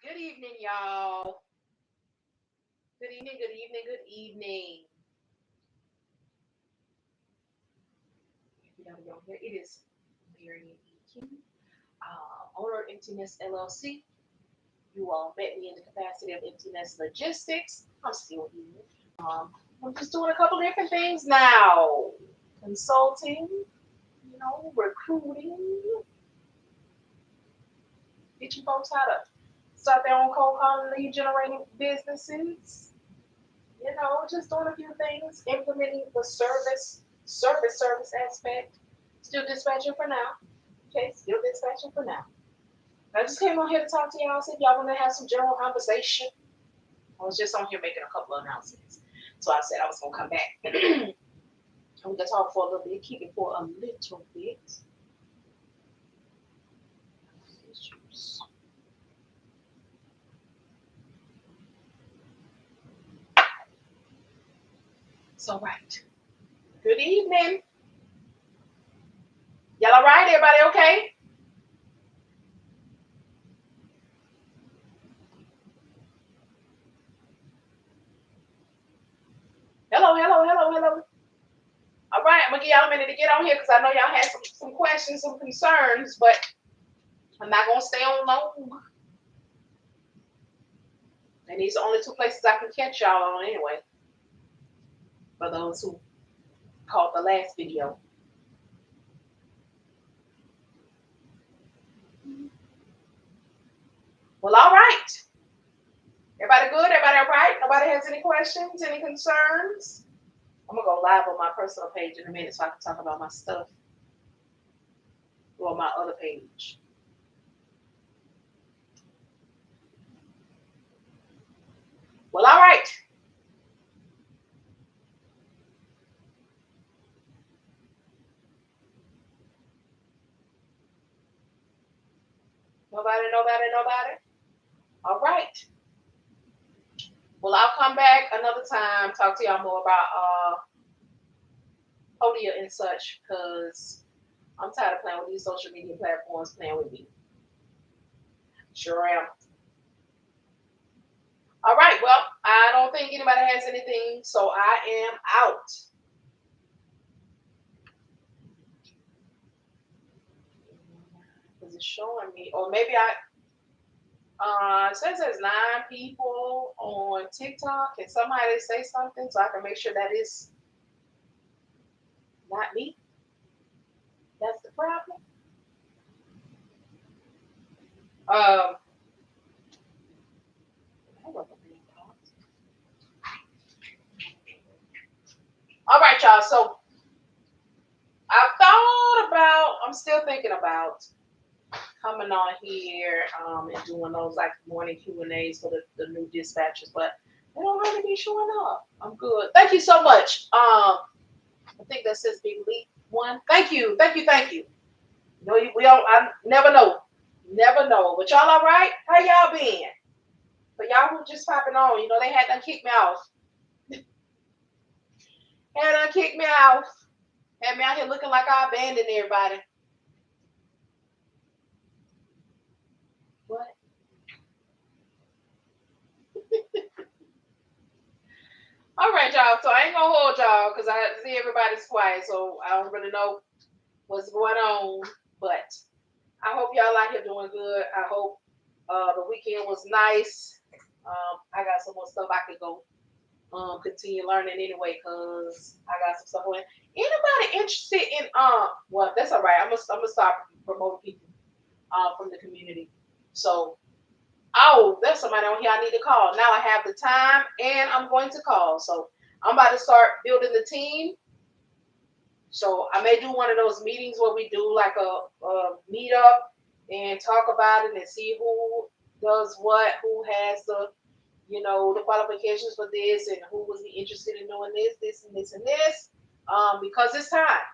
Good evening, y'all. Good evening, good evening, good evening. It is Marian owner of Emptiness LLC. You all met me in the capacity of Emptiness Logistics. I'm still here. I'm just doing a couple different things now. Consulting, recruiting, teaching folks how to start their own cold calling lead generating businesses. Just doing a few things, implementing the service aspect. Still dispatching for now. Okay, still dispatching for now. I just came on here to talk to y'all, see if y'all want to have some general conversation. I was just on here making a couple of announcements. So I said I was going to come back. I'm going to talk for a little bit, keep it for a little bit. So, right. Good evening. Y'all all right? Everybody okay? Hello, hello, hello, hello. All right, I'm going to give y'all a minute to get on here because I know y'all had some questions, some concerns, but I'm not going to stay on long. And these are only two places I can catch y'all on anyway. For those who caught the last video. Well, all right. Everybody good? Everybody all right? Nobody has any questions, any concerns? I'm going to go live on my personal page in a minute so I can talk about my stuff. Or my other page. Well, all right. Nobody? All right. Well, I'll come back another time, talk to y'all more about Podia and such, because I'm tired of playing with these social media platforms playing with me. Sure am. All right. Well, I don't think anybody has anything, so I am out. Is it showing me? Or maybe it says there's 9 people on TikTok. Can somebody say something so I can make sure that is not me? That's the problem. All right, y'all. So I'm still thinking about coming on here and doing those like morning Q&As for the new dispatchers, but they don't really be showing up. I'm good. Thank you so much. I think that says Big Leap one. Thank you. No, we don't. I never know. But y'all all right? How y'all been? But y'all who just popping on, they had to kick me off. Had me out here looking like I abandoned everybody. What? All right, y'all. So I ain't gonna hold y'all because I see everybody's quiet, so I don't really know what's going on. But I hope y'all out here doing good. I hope the weekend was nice. I got some more stuff I could go continue learning anyway because I got some stuff going. Anybody interested in well, that's all right. I'm gonna start promoting people from the community. So there's somebody on here I need to call. Now I have the time and I'm going to call. So I'm about to start building the team. So I may do one of those meetings where we do like a meetup and talk about it and see who does what, who has the qualifications for this and who was interested in doing this and this and this. Because it's time.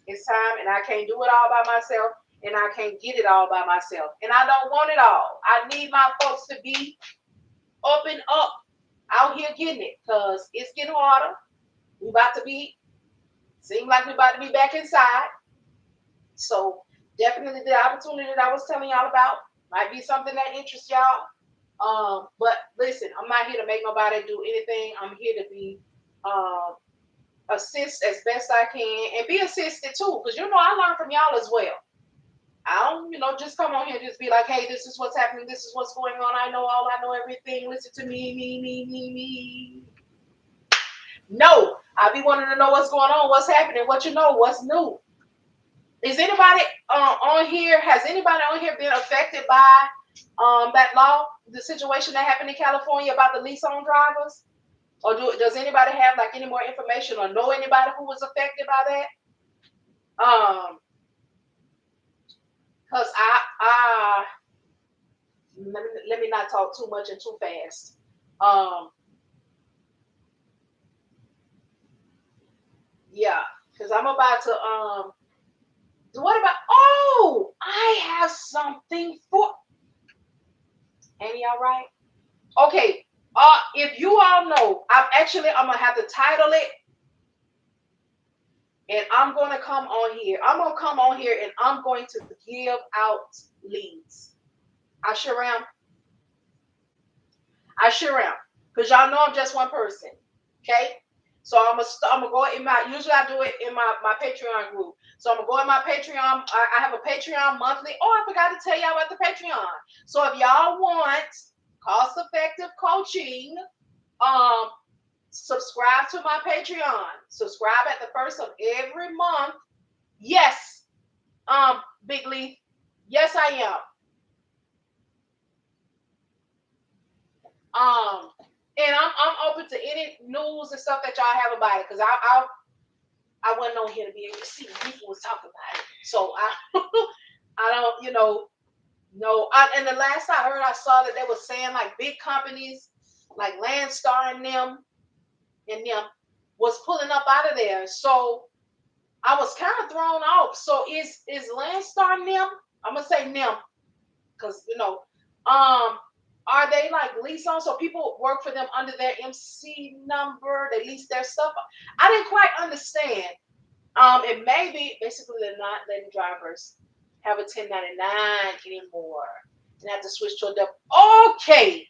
It's time and I can't do it all by myself and I can't get it all by myself. And I don't want it all. I need my folks to be up and up out here getting it because it's getting harder. Seem like we're about to be back inside. So definitely the opportunity that I was telling y'all about might be something that interests y'all. But listen, I'm not here to make nobody do anything. I'm here to be assist as best I can and be assisted too, because I learn from y'all as well. I don't, just come on here and just be like, hey, this is what's happening, this is what's going on. I know everything. Listen to me. No, I be wanting to know what's going on, what's happening, what's new. Is anybody on here? Has anybody on here been affected by that law, the situation that happened in California about the lease-on drivers? Or does anybody have like any more information or know anybody who was affected by that? Because I let me not talk too much and too fast. Yeah, because I'm about to what about, oh, I have something for, ain't y'all right? Okay, if you all know, I'm gonna have to title it, and I'm gonna come on here. I'm gonna come on here and I'm going to give out leads. I sure am. Because y'all know I'm just one person. Okay? So I'm gonna go in my, usually I do it in my Patreon group. So I'm gonna go in my Patreon. I have a Patreon monthly. Oh, I forgot to tell y'all about the Patreon. So if y'all want cost-effective coaching, subscribe to my Patreon. Subscribe at the first of every month. Yes, Big Leaf. Yes, I am. And I'm open to any news and stuff that y'all have about it, because I wasn't on here to be able to see when people was talking about it. So I don't, no. And the last I heard, I saw that they were saying like big companies like Landstar and them was pulling up out of there. So I was kind of thrown off. So is Landstar them? I'm gonna say them, because are they like lease on? So people work for them under their MC number. They lease their stuff. I didn't quite understand. And maybe basically they're not letting drivers have a 1099 anymore and have to switch to a double. Okay,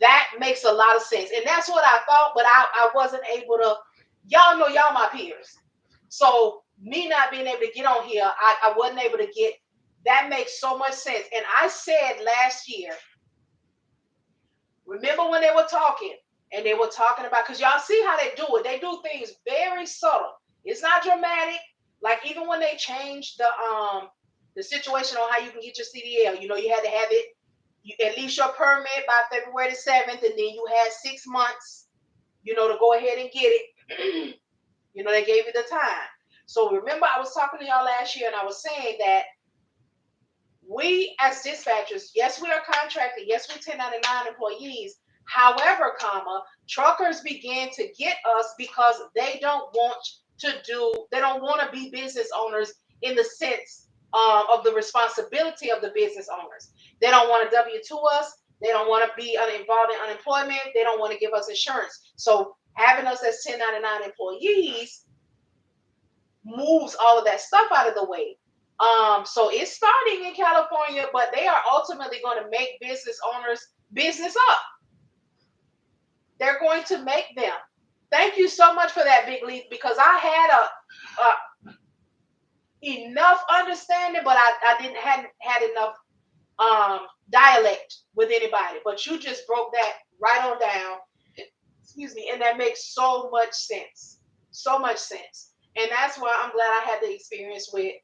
that makes a lot of sense, and that's what I thought. But I wasn't able to. Y'all know y'all my peers, so me not being able to get on here, I wasn't able to get. That makes so much sense. And I said last year. Remember when they were talking and they were talking about, because y'all see how they do it. They do things very subtle. It's not dramatic. Like even when they changed the situation on how you can get your CDL, you had to have it, at least your permit by February the 7th, and then you had 6 months, to go ahead and get it. They gave you the time. So remember, I was talking to y'all last year and I was saying that we as dispatchers, yes, we are contracted. Yes, we're 1099 employees. However, truckers began to get us because they don't want to be business owners in the sense of the responsibility of the business owners. They don't want to W-2 us. They don't want to be involved in unemployment. They don't want to give us insurance. So having us as 1099 employees moves all of that stuff out of the way. So it's starting in California, but they are ultimately going to make business owners business up. They're going to make them. Thank you so much for that, Big Leaf, because I had enough understanding, but hadn't had enough dialect with anybody. But you just broke that right on down. Excuse me, and that makes so much sense. So much sense. And that's why I'm glad I had the experience with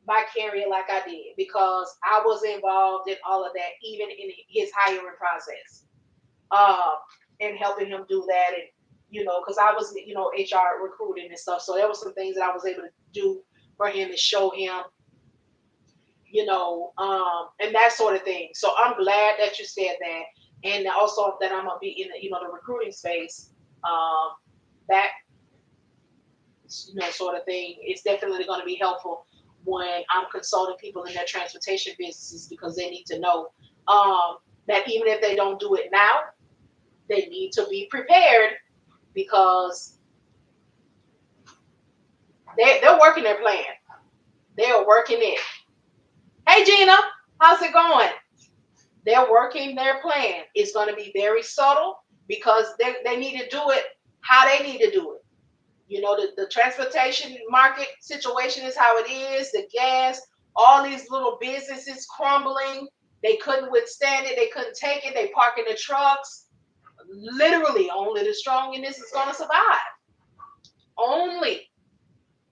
Vicarious like I did, because I was involved in all of that, even in his hiring process, and helping him do that, and because I was HR recruiting and stuff, so there were some things that I was able to do for him and show him, and that sort of thing. So I'm glad that you said that, and also that I'm gonna be in the recruiting space, that sort of thing. It's definitely going to be helpful when I'm consulting people in their transportation businesses, because they need to know that even if they don't do it now, they need to be prepared, because they're working their plan. They are working it. Hey, Gina, how's it going? they're working their plan. It's going to be very subtle because they need to do it how they need to do it. You know, the transportation market situation is how it is. The gas, all these little businesses crumbling. They couldn't withstand it. They couldn't take it. They park in the trucks. Literally, only the strong in this is going to survive. Only.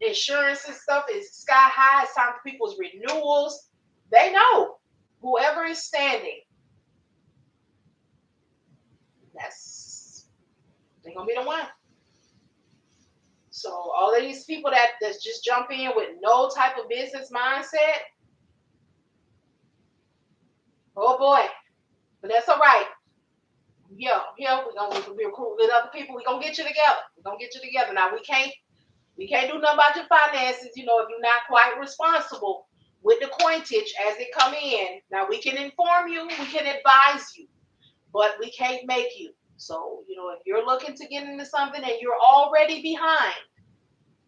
Insurance and stuff is sky high. It's time for people's renewals. They know whoever is standing, they're gonna be the one. So all of these people that's just jump in with no type of business mindset, oh boy. But that's all right. Yeah, we're gonna be recruiting with other people. We're gonna get you together. We're gonna get you together. Now we can't do nothing about your finances, if you're not quite responsible with the coinage as it come in. Now we can inform you, we can advise you, but we can't make you. So, if you're looking to get into something and you're already behind,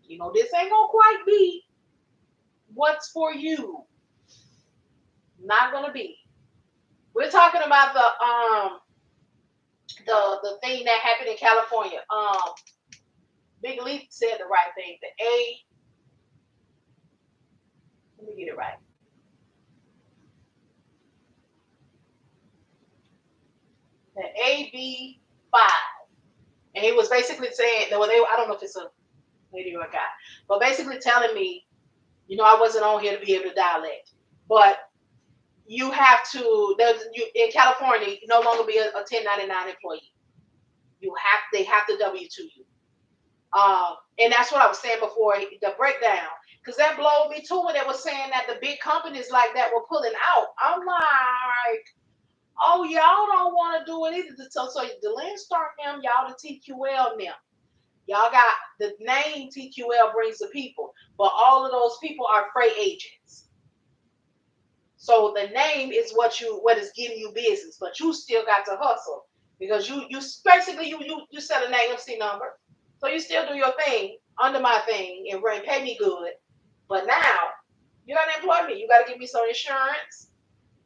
this ain't gonna quite be what's for you. Not gonna be. We're talking about the thing that happened in California. Big Leaf said the right thing. Let me get it right. The AB5. And he was basically saying, I don't know if it's a lady or a guy, but basically telling me, I wasn't on here to be able to dialect. But you have to, in California, you no longer be a 1099 employee. They have to W-2 you. And that's what I was saying before, the breakdown. Because that blowed me too when they were saying that the big companies like that were pulling out. I'm like, oh, y'all don't want to do it either. So the Landstar them, y'all the TQL them. Y'all got the name TQL brings the people, but all of those people are freight agents. So the name is what is getting you business, but you still got to hustle because you basically you set an AMC number. So you still do your thing under my thing and pay me good. But now you got to employ me. You got to give me some insurance.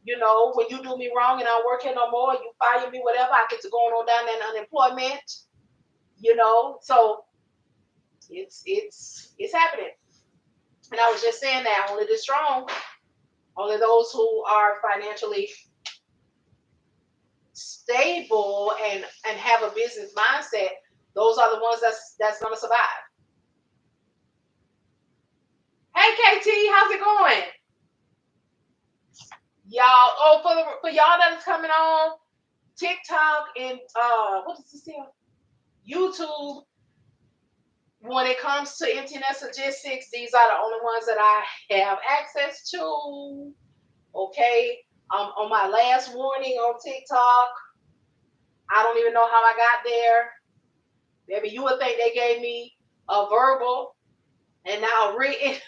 When you do me wrong and I don't work here no more, you fire me, whatever, I get to going on down there in unemployment. So it's happening. And I was just saying that only the strong, only those who are financially stable and have a business mindset, those are the ones that's gonna survive. Hey KT, how's it going? Y'all, for y'all that is coming on TikTok and what is this here? YouTube. When it comes to Empteenest Logistics, these are the only ones that I have access to. Okay. On my last warning on TikTok, I don't even know how I got there. Maybe you would think they gave me a verbal and now written.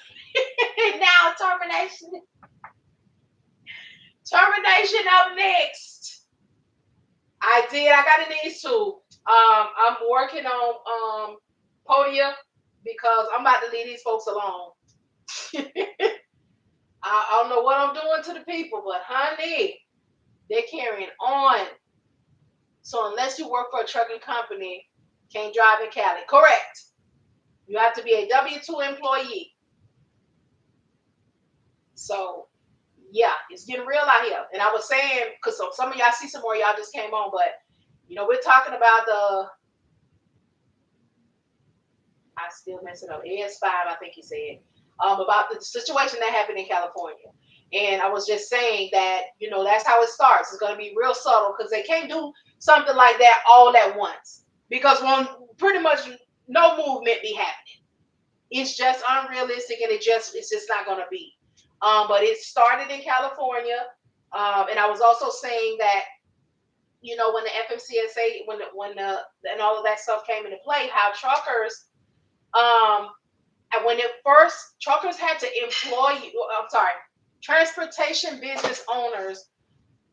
Now termination. Termination up next. I got in these two. I'm working on Podia because I'm about to leave these folks alone. I don't know what I'm doing to the people, but honey, they're carrying on. So unless you work for a trucking company, can't drive in Cali. Correct. You have to be a W-2 employee. So yeah, it's getting real out here. And I was saying, because some of y'all see some more, y'all just came on, but we're talking about I still mess it up. AS5, I think he said, about the situation that happened in California. And I was just saying that, that's how it starts. It's going to be real subtle because they can't do something like that all at once. Because pretty much no movement be happening. It's just unrealistic and it's just not going to be. But it started in California. And I was also saying that, when the FMCSA, when and all of that stuff came into play, how truckers, and when truckers had to transportation business owners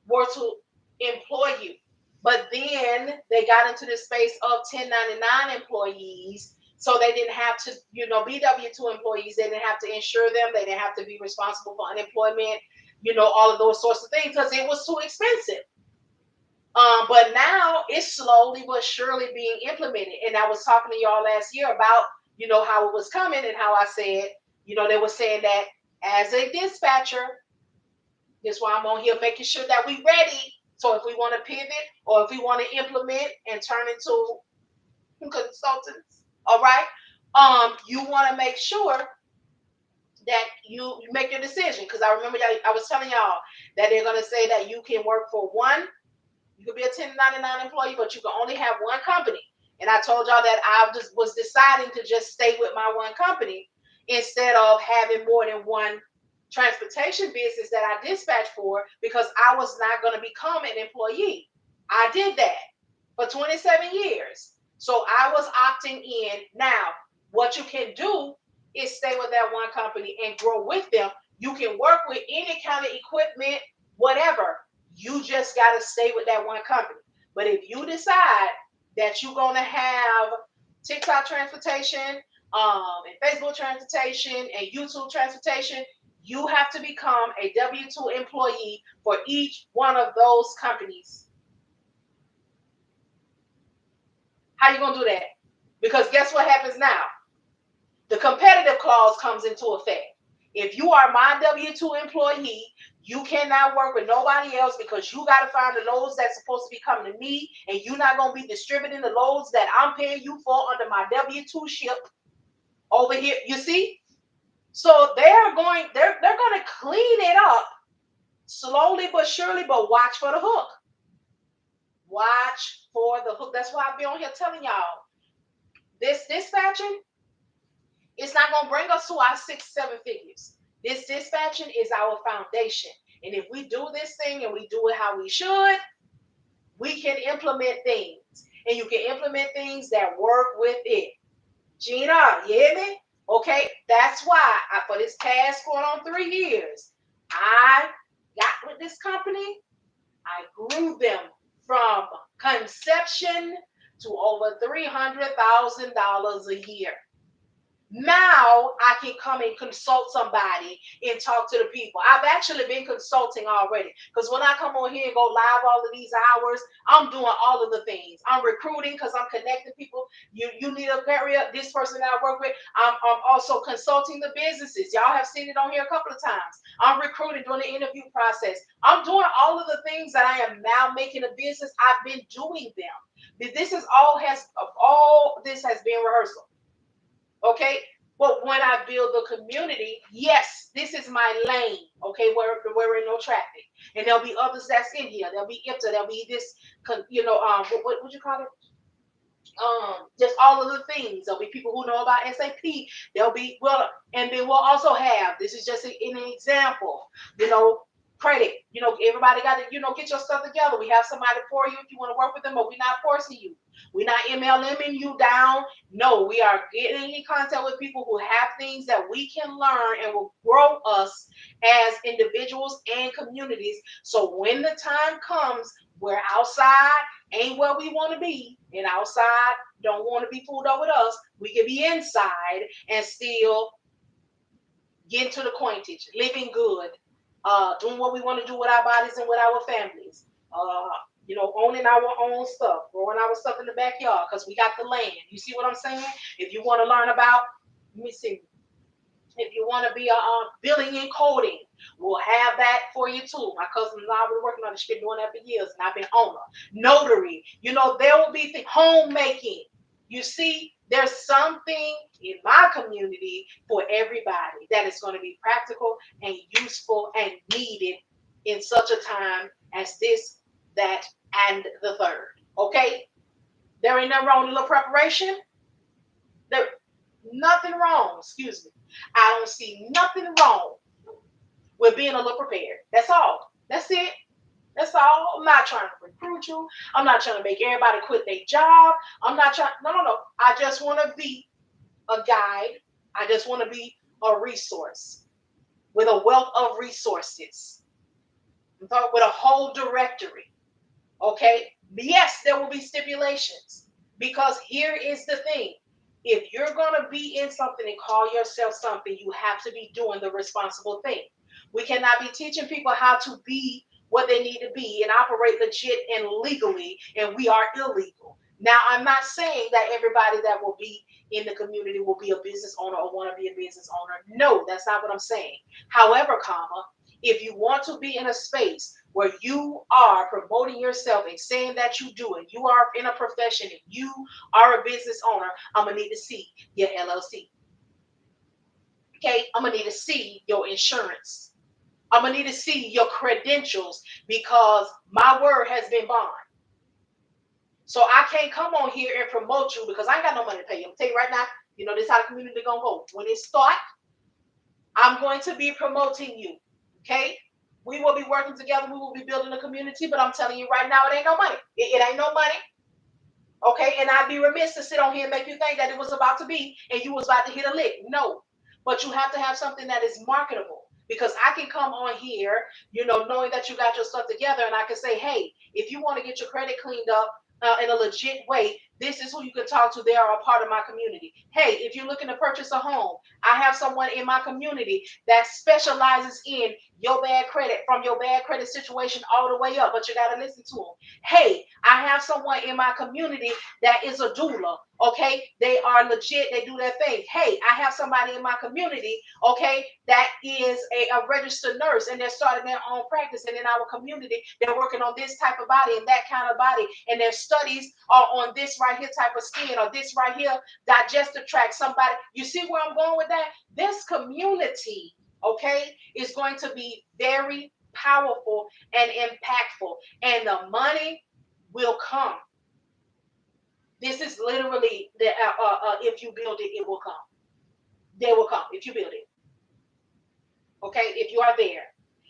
were to employ you. But then they got into the space of 1099 employees. So they didn't have to, be W-2 employees. They didn't have to insure them. They didn't have to be responsible for unemployment. all of those sorts of things because it was too expensive. But now it's slowly but surely being implemented. And I was talking to y'all last year about, how it was coming and how I said, they were saying that as a dispatcher, that's why I'm on here making sure that we ready. So if we want to pivot or if we want to implement and turn into consultants, all right, you want to make sure that you make your decision. Because I remember I was telling y'all that they're going to say that you can work for one. You could be a 1099 employee, but you can only have one company. And I told y'all that I just was deciding to just stay with my one company instead of having more than one transportation business that I dispatch for because I was not going to become an employee. I did that for 27 years. So I was opting in. Now, what you can do is stay with that one company and grow with them. You can work with any kind of equipment, whatever. You just got to stay with that one company. But if you decide that you're going to have TikTok transportation, and Facebook transportation, and YouTube transportation, you have to become a W-2 employee for each one of those companies. How you going to do that? Because guess what happens now? The competitive clause comes into effect. If you are my W-2 employee, you cannot work with nobody else because you got to find the loads that's supposed to be coming to me, and you're not going to be distributing the loads that I'm paying you for under my W-2 ship over here. You see? So they're going to clean it up slowly but surely, but watch for the hook. Watch for the hook. That's why I've been on here telling y'all this dispatching, it's not going to bring us to our 6-7 figures. This dispatching is our foundation. And if we do this thing and we do it how we should, we can implement things. And you can implement things that work with it. Gina, you hear me? Okay, that's why for this past going on 3 years, I got with this company. I grew them from conception to over $300,000 a year. Now I can come and consult somebody and talk to the people. I've actually been consulting already because when I come on here and go live all of these hours, I'm doing all of the things. I'm recruiting because I'm connecting people. You need a area, this person that I work with. I'm also consulting the businesses. Y'all have seen it on here a couple of times. I'm recruiting, doing the interview process. I'm doing all of the things that I am now making a business. I've been doing them. This is all this has been rehearsal. Okay, but when I build the community, yes, this is my lane. Okay, where we're in no traffic, and there'll be others that's in here. There'll be there'll be this, what you call it? Just all of the things. There'll be people who know about SAP. There'll be and then we'll also have. This is just an example. Credit. Everybody got to get your stuff together. We have somebody for you if you want to work with them, but we're not forcing you. We're not MLMing you down. No, we are getting in contact with people who have things that we can learn and will grow us as individuals and communities. So when the time comes where outside ain't where we want to be, and outside don't want to be fooled up with us, we can be inside and still get into the coinage, living good, doing what we want to do with our bodies and with our families. Owning our own stuff, growing our stuff in the backyard because we got the land. You see what I'm saying? If you want to learn about, let me see. If you want to be a billing and coding, we'll have that for you too. My cousin and I have been working on this. She's been doing that for years, and I've been on her. Notary, there will be homemaking. You see, there's something in my community for everybody that is going to be practical and useful and needed in such a time as this, that, and the third. Okay? There ain't nothing wrong with a little preparation. Nothing wrong, excuse me. I don't see nothing wrong with being a little prepared. That's all. That's it. That's all. I'm not trying to recruit you. I'm not trying to make everybody quit their job. I'm not trying. No. I just want to be a guide. I just want to be a resource with a wealth of resources. With a whole directory. Okay? Yes, there will be stipulations because here is the thing. If you're going to be in something and call yourself something, you have to be doing the responsible thing, We cannot be teaching people how to be what they need to be and operate legit and legally, and we are illegal. Now, I'm not saying that everybody that will be in the community will be a business owner or want to be a business owner. No, that's not what I'm saying. However, if you want to be in a space where you are promoting yourself and saying that you do it, you are in a profession and you are a business owner, I'm going to need to see your LLC. Okay, I'm going to need to see your insurance. I'm going to need to see your credentials because my word has been bond. So I can't come on here and promote you because I ain't got no money to pay you. I'm going to tell you right now, this is how the community going to go. When it starts, I'm going to be promoting you. Okay? We will be working together. We will be building a community, but I'm telling you right now, it ain't no money. It ain't no money. Okay? And I'd be remiss to sit on here and make you think that it was about to be and you was about to hit a lick. No. But you have to have something that is marketable. Because I can come on here, knowing that you got your stuff together, and I can say, hey, if you want to get your credit cleaned up in a legit way, this is who you can talk to. They are a part of my community. Hey, if you're looking to purchase a home, I have someone in my community that specializes in your bad credit, from your bad credit situation all the way up, but you got to listen to them. Hey, I have someone in my community that is a doula. Okay, they are legit. They do their thing. Hey, I have somebody in my community, okay, that is a registered nurse, and they're starting their own practice. And in our community, they're working on this type of body and that kind of body, and their studies are on this right here type of skin or this right here digestive tract. Somebody, you see where I'm going with that? This community, okay, is going to be very powerful and impactful, and the money will come. This is literally the if you build it, it will come. They will come if you build it. Okay, if you are there,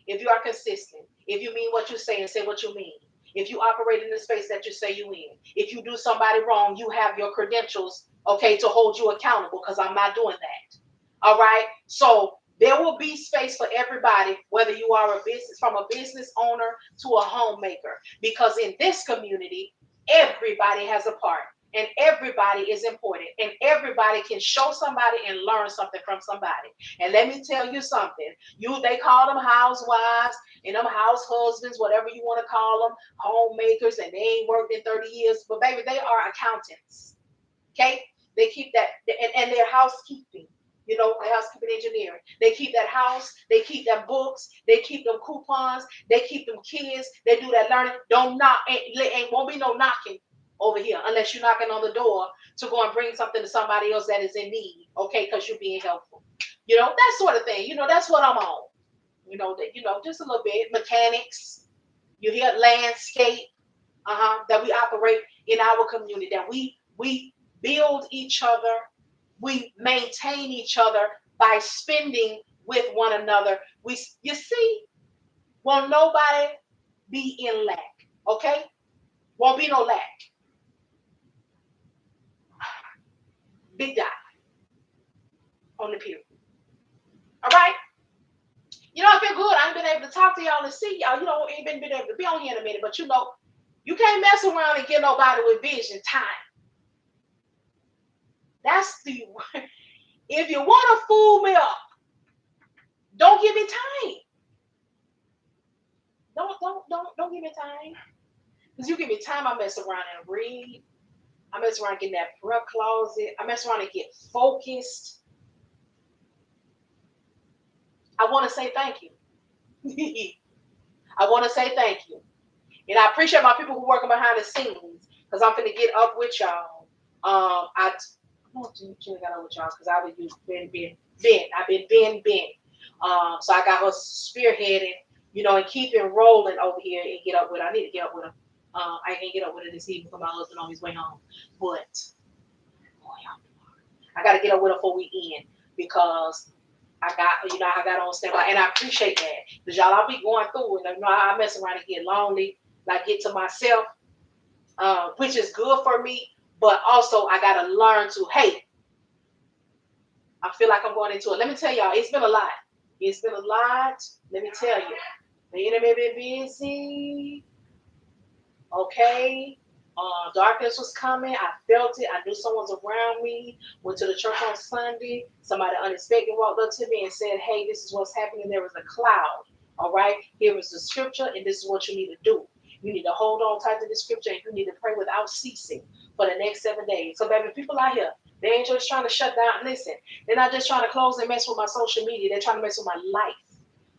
if you are consistent, if you mean what you say and say what you mean, if you operate in the space that you say you in, if you do somebody wrong, you have your credentials, okay, to hold you accountable, because I'm not doing that. All right, so there will be space for everybody, whether you are from a business owner to a homemaker, because in this community, everybody has a part. And everybody is important, and everybody can show somebody and learn something from somebody. And let me tell you something. They call them housewives and them house husbands, whatever you want to call them, homemakers, and they ain't worked in 30 years. But baby, they are accountants. Okay? They keep that, and their housekeeping. Housekeeping engineering. They keep that house. They keep them books. They keep them coupons. They keep them kids. They do that learning. Don't knock. Won't be no knocking over here unless you're knocking on the door to go and bring something to somebody else that is in need, okay, because you're being helpful, that sort of thing. That's what I'm on, just a little bit. Mechanics, you hear, landscape, that we operate in our community, that we build each other, we maintain each other by spending with one another. You see, won't nobody be in lack, okay? Won't be no lack. Big dot on the pew. All right. I feel good. I ain't been able to talk to y'all and see y'all. Ain't been able to be on here in a minute, but you can't mess around and get nobody with vision time. That's if you want to fool me up, don't give me time. Don't give me time. Because you give me time, I mess around and read. I mess around and get in that prayer closet. I mess around and get focused. I want to say thank you. I want to say thank you. And I appreciate my people who working behind the scenes, because I'm going to get up with y'all. I don't got up with y'all because I've been bent. I've been bent. So I got her spearheading, and keeping rolling over here and get up with her. I need to get up with her. I can't get up with her this evening because my husband on his way home. But I got to get up with her before we end, because I got on standby, and I appreciate that, because y'all, I'll be going through it. I mess around and get lonely, like get to myself, which is good for me, but also I gotta learn to, hey, I feel like I'm going into it. Let me tell y'all, it's been a lot. It's been a lot. Let me tell you, the enemy been busy. Okay, Darkness was coming. I felt it. I knew someone was around me. Went to the church on Sunday. Somebody unexpectedly walked up to me and said, "Hey, this is what's happening. There was a cloud. All right. Here is the scripture, and this is what you need to do. You need to hold on tight to the scripture, and you need to pray without ceasing for the next 7 days." So, baby, people out here, they ain't just trying to shut down. Listen, they're not just trying to close and mess with my social media. They're trying to mess with my life.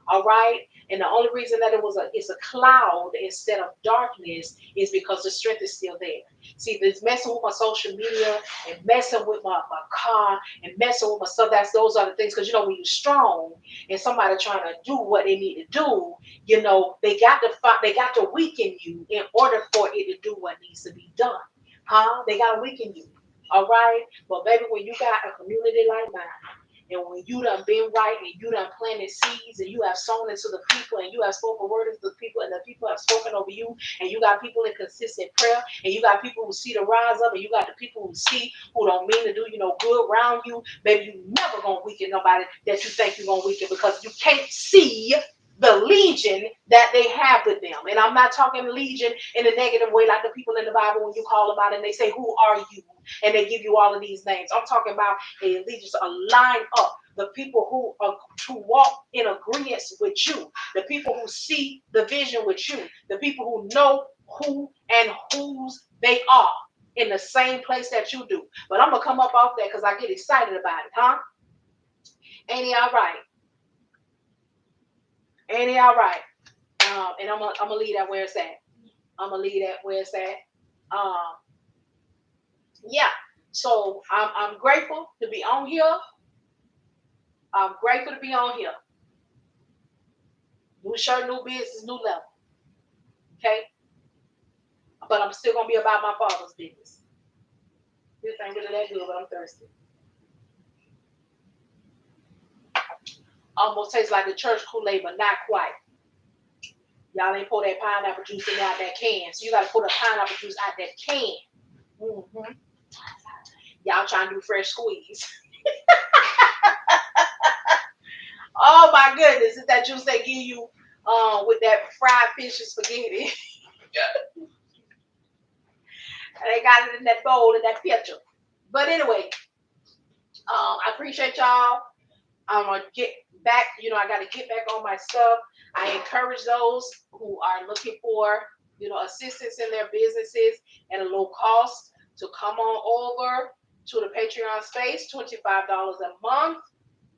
All right. And the only reason that it's a cloud instead of darkness is because the strength is still there. See, this messing with my social media and messing with my car and messing with my stuff, those are the things. Because when you're strong and somebody trying to do what they need to do, they got to weaken you in order for it to do what needs to be done. They got to weaken you. All right. But baby, when you got a community like mine, and when you done been right and you done planted seeds and you have sown into the people and you have spoken word into the people and the people have spoken over you and you got people in consistent prayer and you got people who see the rise up and you got the people who don't mean to do you no good around you, baby, you never gonna weaken nobody that you think you're gonna weaken because you can't see the legion that they have with them. And I'm not talking legion in a negative way like the people in the Bible when you call them out and they say, "Who are you?" And they give you all of these names. I'm talking about a allegiance, a line up. The people who are to walk in agreement with you. The people who see the vision with you. The people who know who and whose they are in the same place that you do. But I'm going to come up off that because I get excited about it, huh? Ain't he all right? Ain't he all right? And I'm gonna leave that where it's at. I'm gonna leave that where it's at. Yeah. So I'm grateful to be on here. I'm grateful to be on here. New shirt, new business, new level. Okay. But I'm still gonna be about my Father's business. This ain't really that good, but I'm thirsty. Almost tastes like the church Kool-Aid, but not quite. Y'all ain't pour that pineapple juice in out that can. So you gotta pour the pineapple juice out that can. Mm-hmm. Y'all trying to do fresh squeeze. Oh my goodness, it's that juice they give you with that fried fish and spaghetti. They got it in that bowl in that picture. But anyway, I appreciate y'all. I'm gonna get back, I gotta get back on my stuff. I encourage those who are looking for, assistance in their businesses at a low cost to come on over to the Patreon space, $25 a month.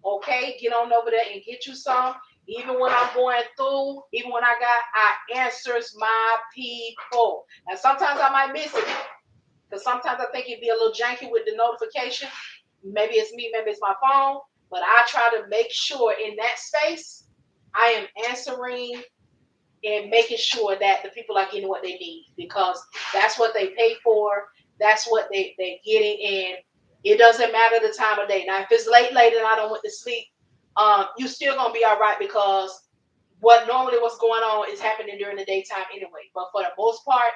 Okay, get on over there and get you some. Even when I'm going through, even when I answers my people. And sometimes I might miss it. Because sometimes I think it'd be a little janky with the notification. Maybe it's me, maybe it's my phone. But I try to make sure in that space, I am answering and making sure that the people are getting what they need. Because that's what they pay for. That's what they're getting in. It doesn't matter the time of day. Now, if it's late and I don't want to sleep, you're still going to be all right because what's going on is happening during the daytime anyway. But for the most part,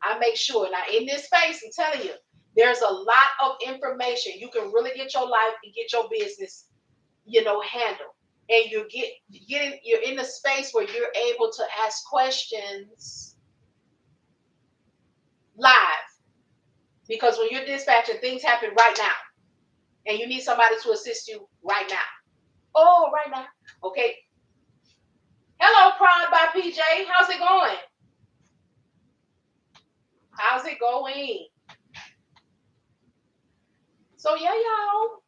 I make sure. Now, in this space, I'm telling you, there's a lot of information. You can really get your life and get your business, handled. And you're in the space where you're able to ask questions live. Because when you're dispatching, things happen right now. And you need somebody to assist you right now. Oh, right now. Okay. Hello, Pride by PJ. How's it going? How's it going? So, yeah, y'all.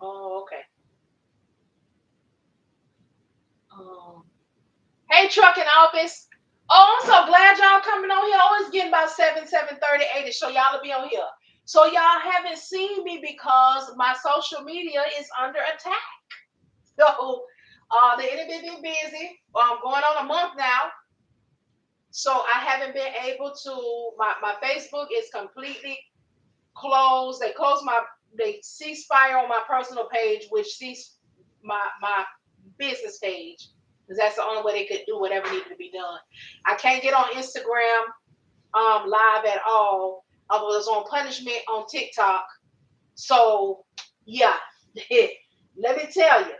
Oh, okay. Hey, trucking office. Oh, I'm so glad y'all coming on here. Always getting about 7:30, 8 to show y'all to be on here. So y'all haven't seen me because my social media is under attack. So the internet been busy. I'm going on a month now. So I haven't been able to, my Facebook is completely closed. They ceasefire on my personal page, which ceased my business page. Because that's the only way they could do whatever needed to be done. I can't get on Instagram live at all. I was on punishment on TikTok. So, yeah. Let me tell you,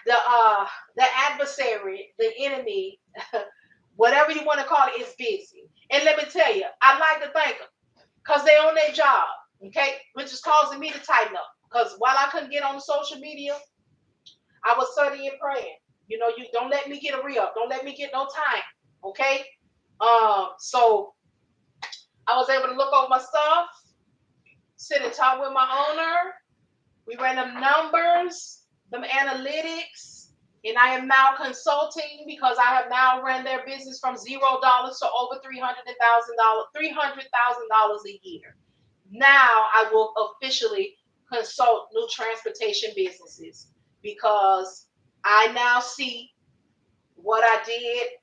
the adversary, the enemy, whatever you want to call it, is busy. And let me tell you, I like to thank them because they on their job, okay, which is causing me to tighten up. Because while I couldn't get on the social media, I was studying and praying. You know, you don't let me get a re-up. Don't let me get no time, okay? So I was able to look over my stuff, sit and talk with my owner. We ran them numbers, them analytics, and I am now consulting because I have now run their business from $0 to over $300,000 a year. Now I will officially consult new transportation businesses because I now see what I did,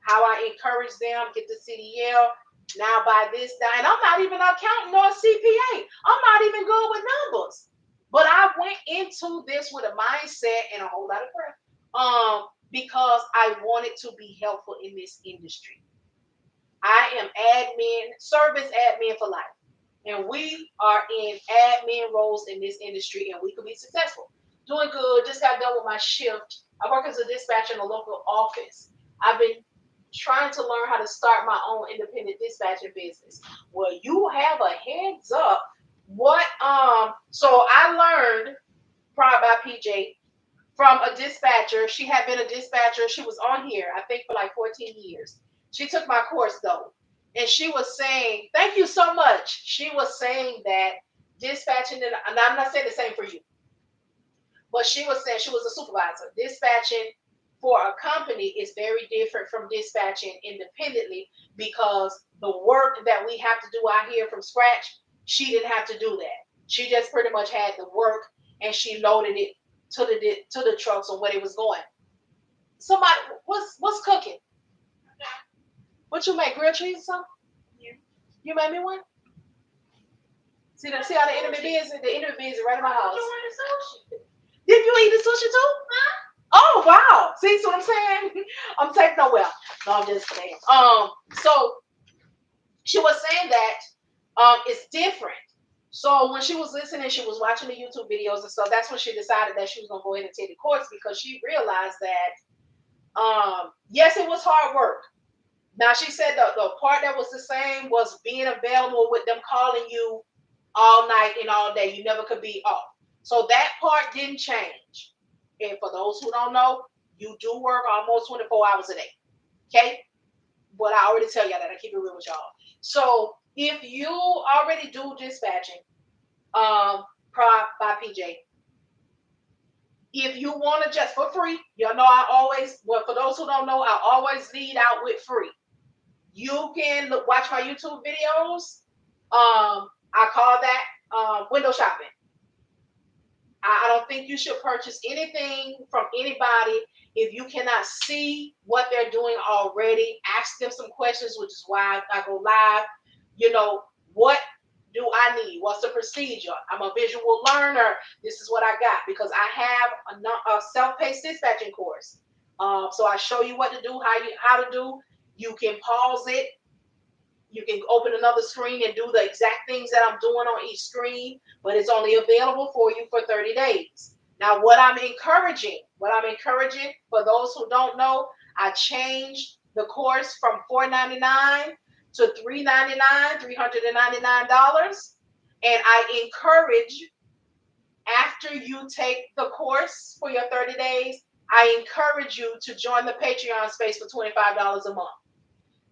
how I encourage them, get the CDL, now buy this, that. And I'm not even an accountant or a CPA. I'm not even good with numbers. But I went into this with a mindset and a whole lot of prayer. Because I wanted to be helpful in this industry. I am service admin for life. And we are in admin roles in this industry and we could be successful. Doing good, just got done with my shift. I work as a dispatcher in a local office. I've been trying to learn how to start my own independent dispatching business. Well, you have a heads up. So I learned prior by PJ from a dispatcher. She had been a dispatcher. She was on here, I think, for like 14 years. She took my course though. And she was saying, thank you so much. She was saying that dispatching, and I'm not saying the same for you, but she was saying she was a supervisor. Dispatching for a company is very different from dispatching independently because the work that we have to do out here from scratch, she didn't have to do that. She just pretty much had the work and she loaded it to the trucks and where it was going. Somebody, what's cooking? What you make? Grilled cheese or something? Yeah. You made me one? See how the enemy busy? The enemy busy right in my house. Did you eat the sushi too? Huh? Oh wow. See what I'm saying? I'm taking nowhere. No, I'm just saying. So she was saying that it's different. So when she was listening, she was watching the YouTube videos and stuff. That's when she decided that she was gonna go ahead and take the course because she realized that yes, it was hard work. Now, she said the part that was the same was being available with them calling you all night and all day. You never could be off. So that part didn't change. And for those who don't know, you do work almost 24 hours a day. Okay? But I already tell y'all that. I keep it real with y'all. So if you already do dispatching, by PJ, if you want to just for free, y'all know for those who don't know, I always lead out with free. You can watch my YouTube videos. I call that window shopping. I don't think you should purchase anything from anybody if you cannot see what they're doing already. Ask them some questions, which is why I go live. You know, what do I need? What's the procedure? I'm a visual learner. This is what I got because I have a self-paced dispatching course. So I show you what to do, how to do. You can pause it. You can open another screen and do the exact things that I'm doing on each screen, but it's only available for you for 30 days. Now, what I'm encouraging for those who don't know, I changed the course from $4.99 to $3.99, $399. And I encourage, after you take the course for your 30 days, I encourage you to join the Patreon space for $25 a month.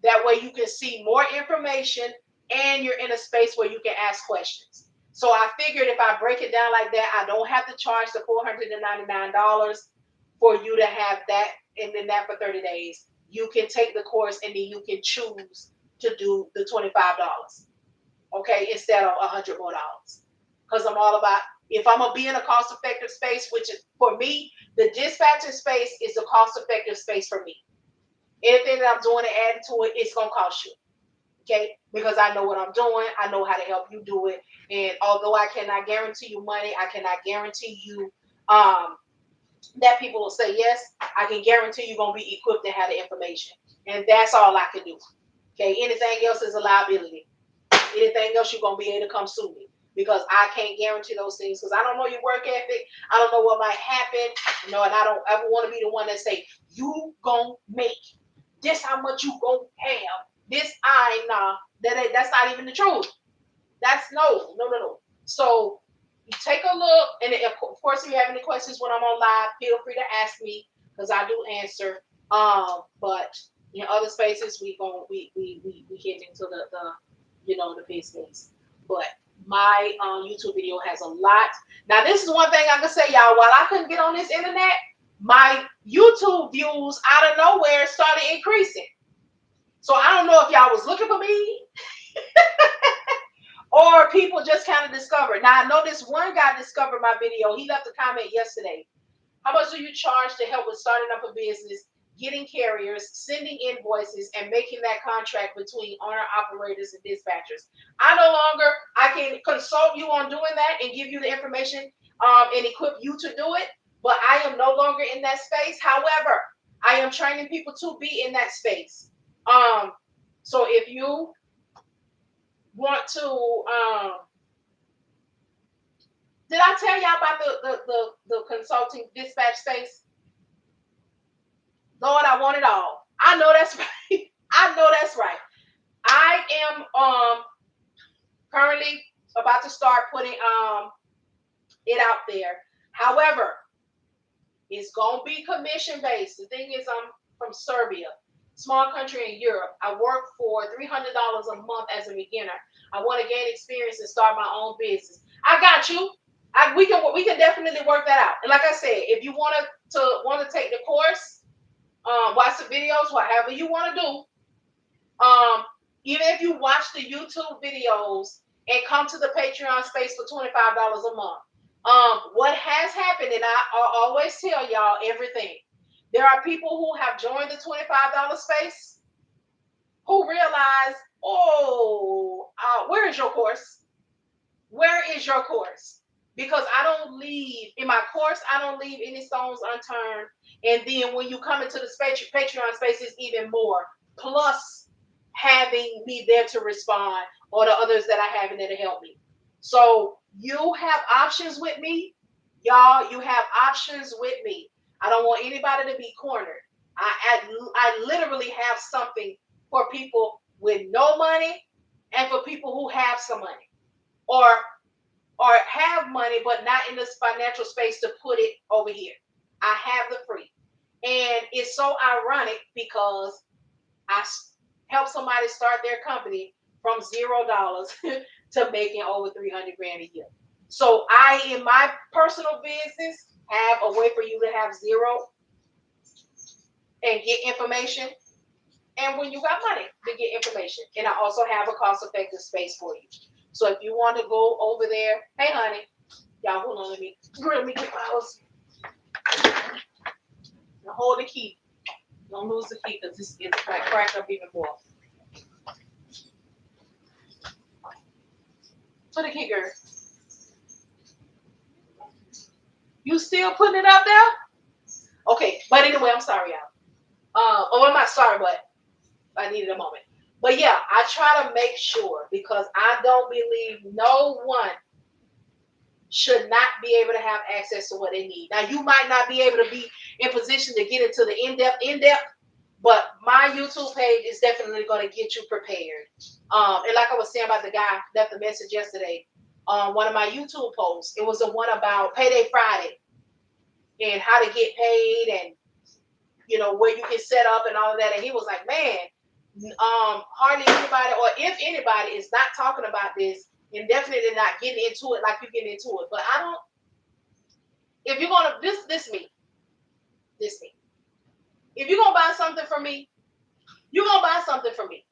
That way you can see more information and you're in a space where you can ask questions. So I figured if I break it down like that, I don't have to charge the $499 for you to have that and then that for 30 days. You can take the course and then you can choose to do the $25, okay, instead of $100 more. Because I'm all about, if I'm going to be in a cost-effective space, which is, for me, the dispatching space is a cost-effective space for me. Anything that I'm doing and adding to it, it's going to cost you. Okay? Because I know what I'm doing. I know how to help you do it. And although I cannot guarantee you money, I cannot guarantee you that people will say yes. I can guarantee you're going to be equipped and have the information. And that's all I can do. Okay? Anything else is a liability. Anything else, you're going to be able to come sue me. because I can't guarantee those things because I don't know your work ethic. I don't know what might happen, and I don't ever want to be the one that say you gonna make this how much you gonna have. This that's not even the truth. That's no. So you take a look, and of course, if you have any questions when I'm on live, feel free to ask me because I do answer. But in other spaces, we get into the business. But my YouTube video has a lot. Now, this is one thing I can say, y'all. While I couldn't get on this internet, my YouTube views out of nowhere started increasing. So I don't know if y'all was looking for me or people just kind of discovered. Now, I know this one guy discovered my video. He left a comment yesterday. How much do you charge to help with starting up a business, getting carriers, sending invoices, and making that contract between owner-operators and dispatchers? I can consult you on doing that and give you the information and equip you to do it, but I am no longer in that space. However, I am training people to be in that space. So if you want to, did I tell y'all about the consulting dispatch space? Lord, I want it all. I know that's right. I know that's right. I am currently about to start putting it out there. However, it's gonna be commission based. The thing is, I'm from Serbia, small country in Europe. I work for $300 a month as a beginner. I want to gain experience and start my own business. I got you. We can definitely work that out. And like I said, if you want to take the course, watch the videos, whatever you want to do. Even if you watch the YouTube videos and come to the Patreon space for $25 a month. What has happened, and I always tell y'all everything. There are people who have joined the $25 space who realize, where is your course? Where is your course? Because in my course, I don't leave any stones unturned. And then when you come into the Patreon space, it's even more. Plus having me there to respond or the others that I have in there to help me. So you have options with me. Y'all, you have options with me. I don't want anybody to be cornered. I literally have something for people with no money and for people who have some money. Or have money, but not in this financial space to put it over here. I have the free. And it's so ironic because I help somebody start their company from $0 to making over $300,000 a year. So I, in my personal business, have a way for you to have zero and get information. And when you got money to get information. And I also have a cost-effective space for you. So if you want to go over there, hey honey, y'all hold on, let me get my house. Now hold the key. Don't lose the key because this is like cracked up even more. Put the key, girl. You still putting it up there? Okay, but anyway, I'm sorry, y'all. I'm not sorry, but I needed a moment. But yeah, I try to make sure because I don't believe no one should not be able to have access to what they need. Now, you might not be able to be in position to get into the in-depth, but my YouTube page is definitely going to get you prepared. And like I was saying about the guy left the message yesterday on one of my YouTube posts. It was the one about Payday Friday and how to get paid and, where you can set up and all of that. And he was like, man, hardly anybody, or if anybody, is not talking about this and definitely not getting into it like you get into it. But I don't. If you're gonna this me. If you're gonna buy something from me, you're gonna buy something from me.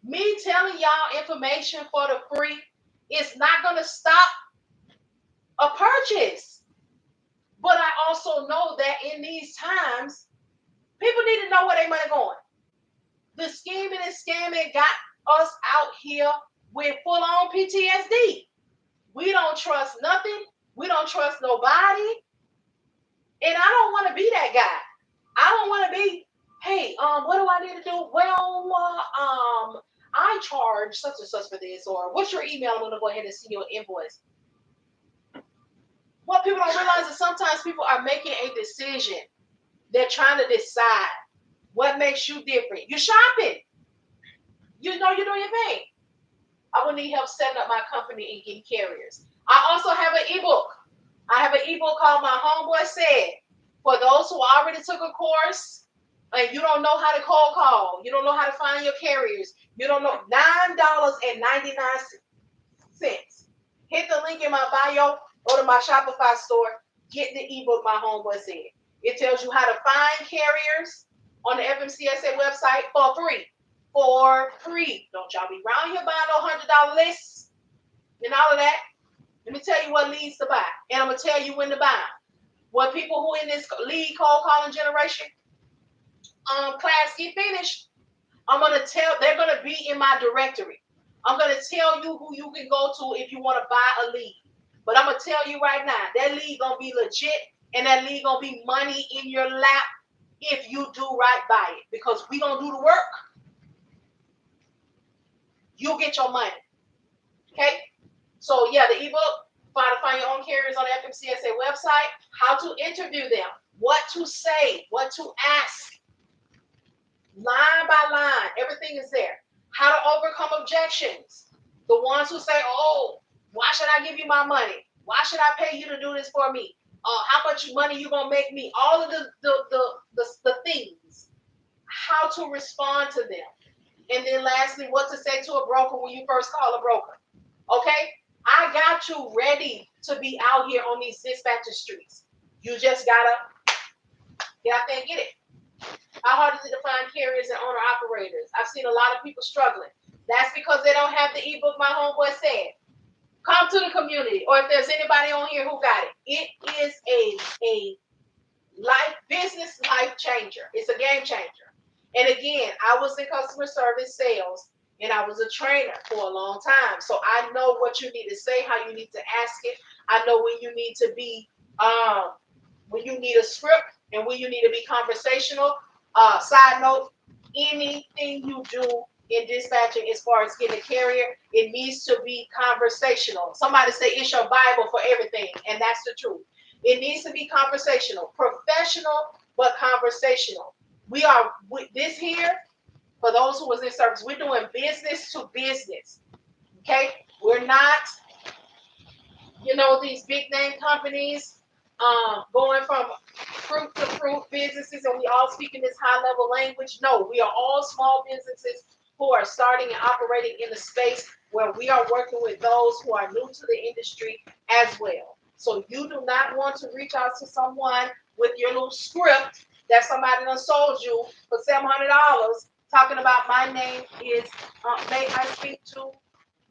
Me telling y'all information for the free is not gonna stop a purchase. But I also know that in these times, people need to know where their money going. The scheming and scamming got us out here with full-on PTSD. We don't trust nothing. We don't trust nobody. And I don't want to be that guy. I don't want to be, hey, what do I need to do? Well, I charge such and such for this, or what's your email? I'm going to go ahead and send you an invoice. What people don't realize is sometimes people are making a decision. They're trying to decide what makes you different. You're shopping. You know you're doing your thing. I would need help setting up my company and getting carriers. I also have an ebook. I have an ebook called My Homeboy Said. For those who already took a course and you don't know how to cold call, you don't know how to find your carriers, you don't know, $9.99. Hit the link in my bio, go to my Shopify store, get the ebook My Homeboy Said. It tells you how to find carriers on the FMCSA website for free. For free. Don't y'all be around here buying no $100 lists and all of that. Let me tell you what leads to buy. And I'm going to tell you when to buy. When people who in this lead cold calling generation class get finished, I'm going to tell, they're going to be in my directory. I'm going to tell you who you can go to if you want to buy a lead. But I'm going to tell you right now, that lead going to be legit, and that lead going to be money in your lap if you do right by it. Because we going to do the work. You'll get your money. Okay? So, yeah, the ebook, how to find your own carriers on the FMCSA website, how to interview them, what to say, what to ask, line by line, everything is there. How to overcome objections. The ones who say, oh, why should I give you my money? Why should I pay you to do this for me? How much money you going to make me? All of the things. How to respond to them. And then lastly, what to say to a broker when you first call a broker. Okay? I got you ready to be out here on these dispatcher streets. You just got to get out there and get it. How hard is it to find carriers and owner operators? I've seen a lot of people struggling. That's because they don't have the ebook My Homeboy Said. Come to the community, or if there's anybody on here who got it. It is a business life changer. It's a game changer. And again, I was in customer service sales, and I was a trainer for a long time. So I know what you need to say, how you need to ask it. I know when you need to be, when you need a script, and when you need to be conversational. Side note, anything you do in dispatching as far as getting a carrier, it needs to be conversational. Somebody say it's your Bible for everything, and that's the truth. It needs to be conversational, professional, but conversational. This here, for those who was in service, we're doing business to business, okay? We're not, these big name companies going from fruit to fruit businesses, and we all speaking this high level language. No, we are all small businesses who are starting and operating in a space where we are working with those who are new to the industry as well. So you do not want to reach out to someone with your little script that somebody done sold you for $700 talking about my name is, may I speak to?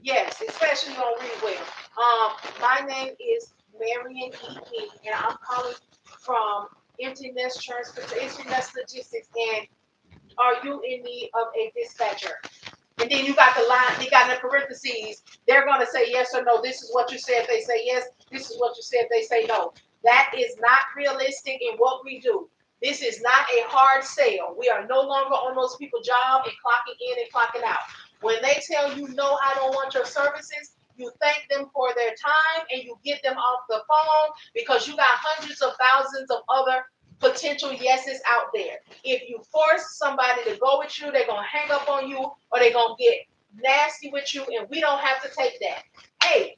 Yes, especially you don't read well. My name is Marian E. and I'm calling from Emmteenest Logistics, and are you in need of a dispatcher? And then you got the line, you got in the parentheses, they're going to say yes or no. This is what you said. They say yes. This is what you said. They say no. That is not realistic in what we do. This is not a hard sale. We are no longer on those people's job and clocking in and clocking out. When they tell you, no, I don't want your services, you thank them for their time and you get them off the phone because you got hundreds of thousands of other potential yeses out there. If you force somebody to go with you, they're going to hang up on you or they're going to get nasty with you, and we don't have to take that. Hey,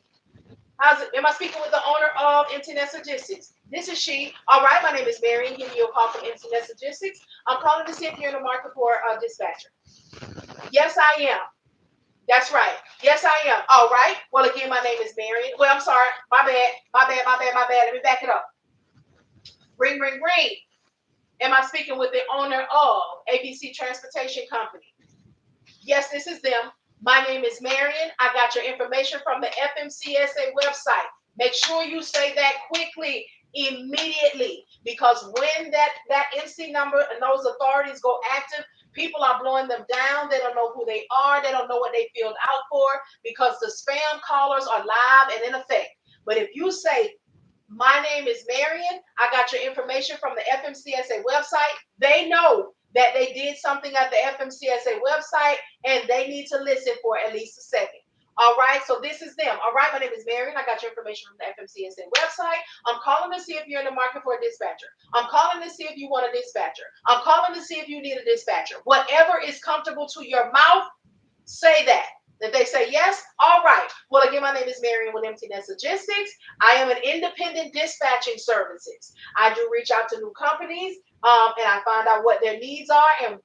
how's it? Am I speaking with the owner of Emmteenest Logistics? This is she. All right, my name is Marian. Give me a call from Emmteenest Logistics. I'm calling to see if you're in the market for a dispatcher. Yes, I am. That's right. Yes, I am. All right. Well, again, my name is Marian. Well, I'm sorry. My bad. Let me back it up. Ring, ring, ring. Am I speaking with the owner of ABC Transportation Company? Yes, this is them. My name is Marian. I got your information from the FMCSA website. Make sure you say that quickly, immediately, because when that MC number and those authorities go active, people are blowing them down. They don't know who they are. They don't know what they filled out for because the spam callers are live and in effect. But if you say, my name is Marian, I got your information from the FMCSA website, they know that they did something at the FMCSA website and they need to listen for at least a second. All right, so this is them. All right, my name is Marian. I got your information from the FMCSA website. I'm calling to see if you're in the market for a dispatcher. I'm calling to see if you want a dispatcher. I'm calling to see if you need a dispatcher. Whatever is comfortable to your mouth, say that. If they say yes, all right. Well, again, my name is Marian with Empty-Nest Logistics. I am an independent dispatching services. I do reach out to new companies, and I find out what their needs are and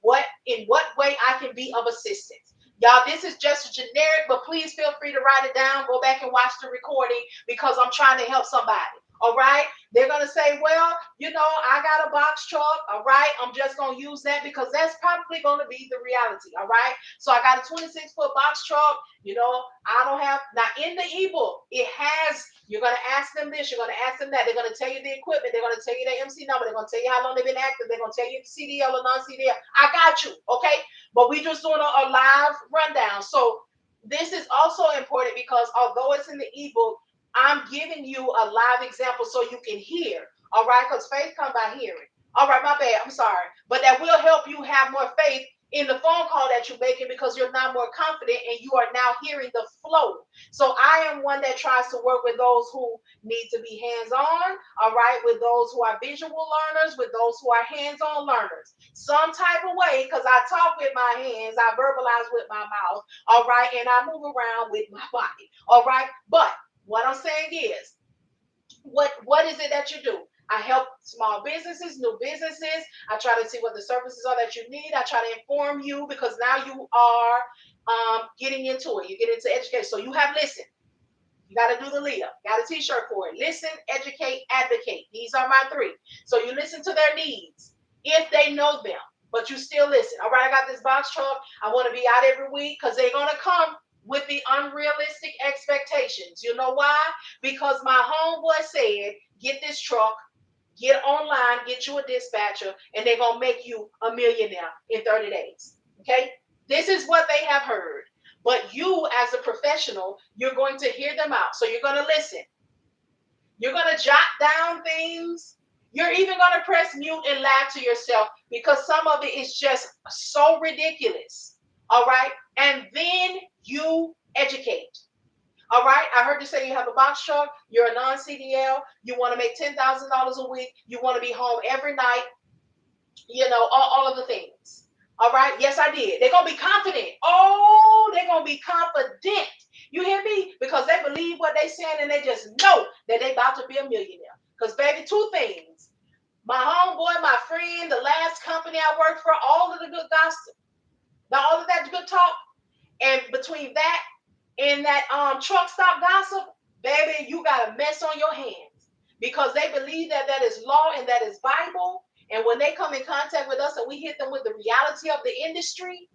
in what way I can be of assistance. Y'all, this is just generic, but please feel free to write it down. Go back and watch the recording because I'm trying to help somebody. All right. They're going to say, well, I got a box truck. All right. I'm just going to use that because that's probably going to be the reality. All right. So I got a 26-foot box truck. I don't have, now in the ebook, it has, you're going to ask them this, you're going to ask them that. They're going to tell you the equipment. They're going to tell you the MC number. They're going to tell you how long they've been active. They're going to tell you the CDL or non-CDL. I got you. Okay. But we just doing a live rundown. So this is also important because although it's in the ebook, I'm giving you a live example so you can hear. All right. Because faith comes by hearing. All right. My bad. I'm sorry. But that will help you have more faith in the phone call that you're making because you're now more confident and you are now hearing the flow. So I am one that tries to work with those who need to be hands-on, all right, with those who are visual learners, with those who are hands-on learners. Some type of way, because I talk with my hands, I verbalize with my mouth, all right, and I move around with my body, all right. But what I'm saying is, what is it that you do? I help small businesses, new businesses. I try to see what the services are that you need. I try to inform you because now you are getting into it. You get into education. So you have listened. You got to do the Leah. Got a t-shirt for it. Listen, educate, advocate. These are my three. So you listen to their needs if they know them, but you still listen. All right, I got this box truck. I want to be out every week because they're going to come with the unrealistic expectations. You know why? Because my homeboy said, get this truck, get online, get you a dispatcher, and they're going to make you a millionaire in 30 days. Okay? This is what they have heard. But you, as a professional, you're going to hear them out. So you're going to listen. You're going to jot down things. You're even going to press mute and laugh to yourself because some of it is just so ridiculous. All right? And then you educate. All right? I heard you say you have a box truck. You're a non-CDL. You want to make $10,000 a week. You want to be home every night. All of the things. All right? Yes, I did. They're going to be confident. Oh, they're going to be confident. You hear me? Because they believe what they're saying and they just know that they're about to be a millionaire. Because, baby, two things. My homeboy, my friend, the last company I worked for, all of the good gossip, all of that good talk, and between that and that truck stop gossip, baby, you got a mess on your hands because they believe that that is law and that is Bible. And when they come in contact with us and we hit them with the reality of the industry,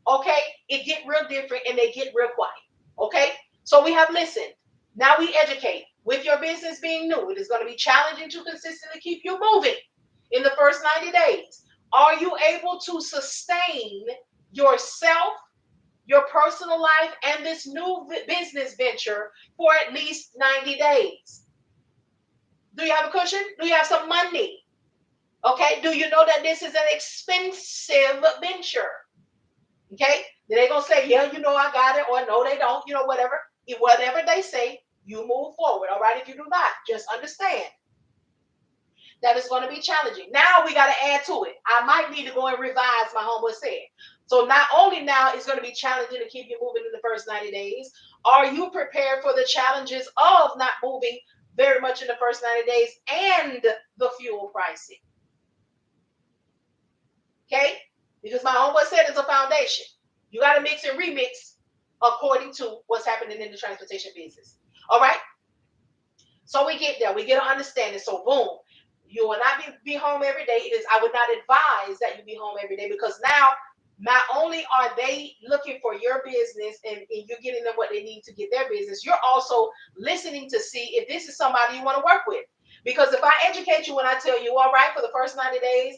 okay, it get real different and they get real quiet. Okay, so we have listened. Now we educate. With your business being new, it is going to be challenging to consistently keep you moving in the first 90 days. Are you able to sustain yourself, your personal life, and this new business venture for at least 90 days? Do you have a cushion? Do you have some money? Okay, do you know that this is an expensive venture? Okay, then they're going to say, yeah, I got it, or no, they don't, whatever. Whatever they say, you move forward. All right, if you do not, just understand that it's going to be challenging. Now we got to add to it. I might need to go and revise my homeboy said. So not only now it's going to be challenging to keep you moving in the first 90 days, are you prepared for the challenges of not moving very much in the first 90 days and the fuel pricing? Okay? Because my homeboy said it's a foundation. You got to mix and remix according to what's happening in the transportation business. All right? So we get there. We get an understanding. So boom. You will not be home every day. I would not advise that you be home every day because now not only are they looking for your business and you're getting them what they need to get their business, you're also listening to see if this is somebody you want to work with. Because if I educate you when I tell you, all right, for the first 90 days,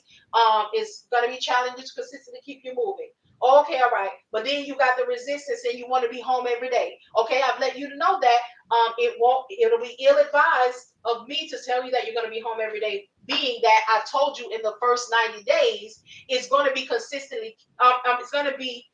it's going to be challenging to consistently keep you moving. Okay, all right. But then you got the resistance and you want to be home every day. Okay, I've let you know that it'll be ill-advised of me to tell you that you're going to be home every day, being that I told you in the first 90 days, it's going to be consistently, it's going to be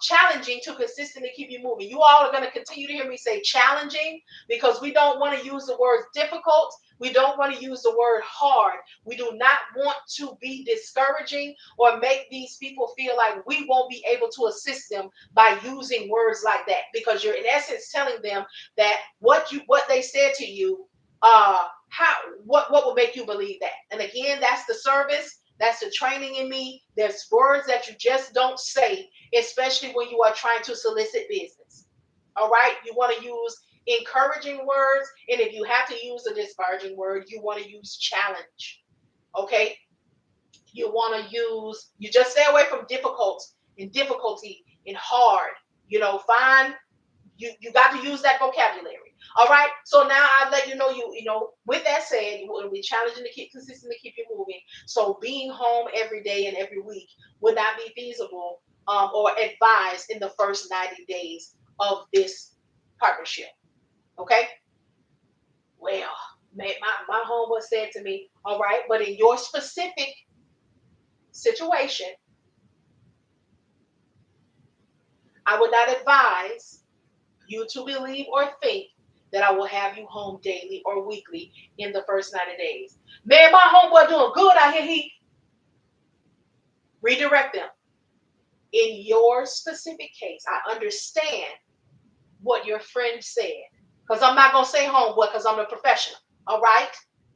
challenging to consistently keep you moving. You all are going to continue to hear me say challenging, because we don't want to use the word difficult. We don't want to use the word hard. We do not want to be discouraging or make these people feel like we won't be able to assist them by using words like that, because you're in essence telling them that what they said to you, how what will make you believe that. And again, that's the service, that's the training in me. There's words that you just don't say, especially when you are trying to solicit business. All right, you want to use encouraging words, and if you have to use a disparaging word, you want to use challenge. Okay, you just stay away from difficulty and hard. Find you got to use that vocabulary. All right. So now I'll let you know, with that said, it will be challenging to keep consistently keep you moving. So being home every day and every week would not be feasible or advised in the first 90 days of this partnership. Okay. Well, my homework said to me, all right, but in your specific situation, I would not advise you to believe or think that I will have you home daily or weekly in the first 90 days. Man, my homeboy doing good out here. He redirect them. In your specific case, I understand what your friend said. Because I'm not going to say homeboy because I'm a professional. All right?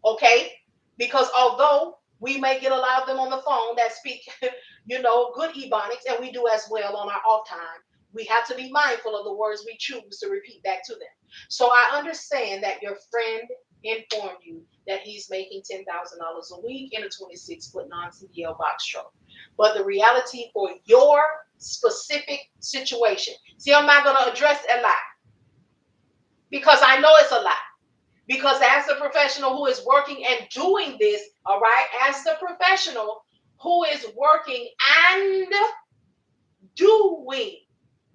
Okay? Because although we may get a lot of them on the phone that speak, good Ebonics, and we do as well on our off time, we have to be mindful of the words we choose to repeat back to them. So I understand that your friend informed you that he's making $10,000 a week in a 26-foot non-CDL box truck. But the reality for your specific situation, see, I'm not going to address a lot because I know it's a lot. Because as the professional who is working and doing this, all right, as the professional who is working and doing,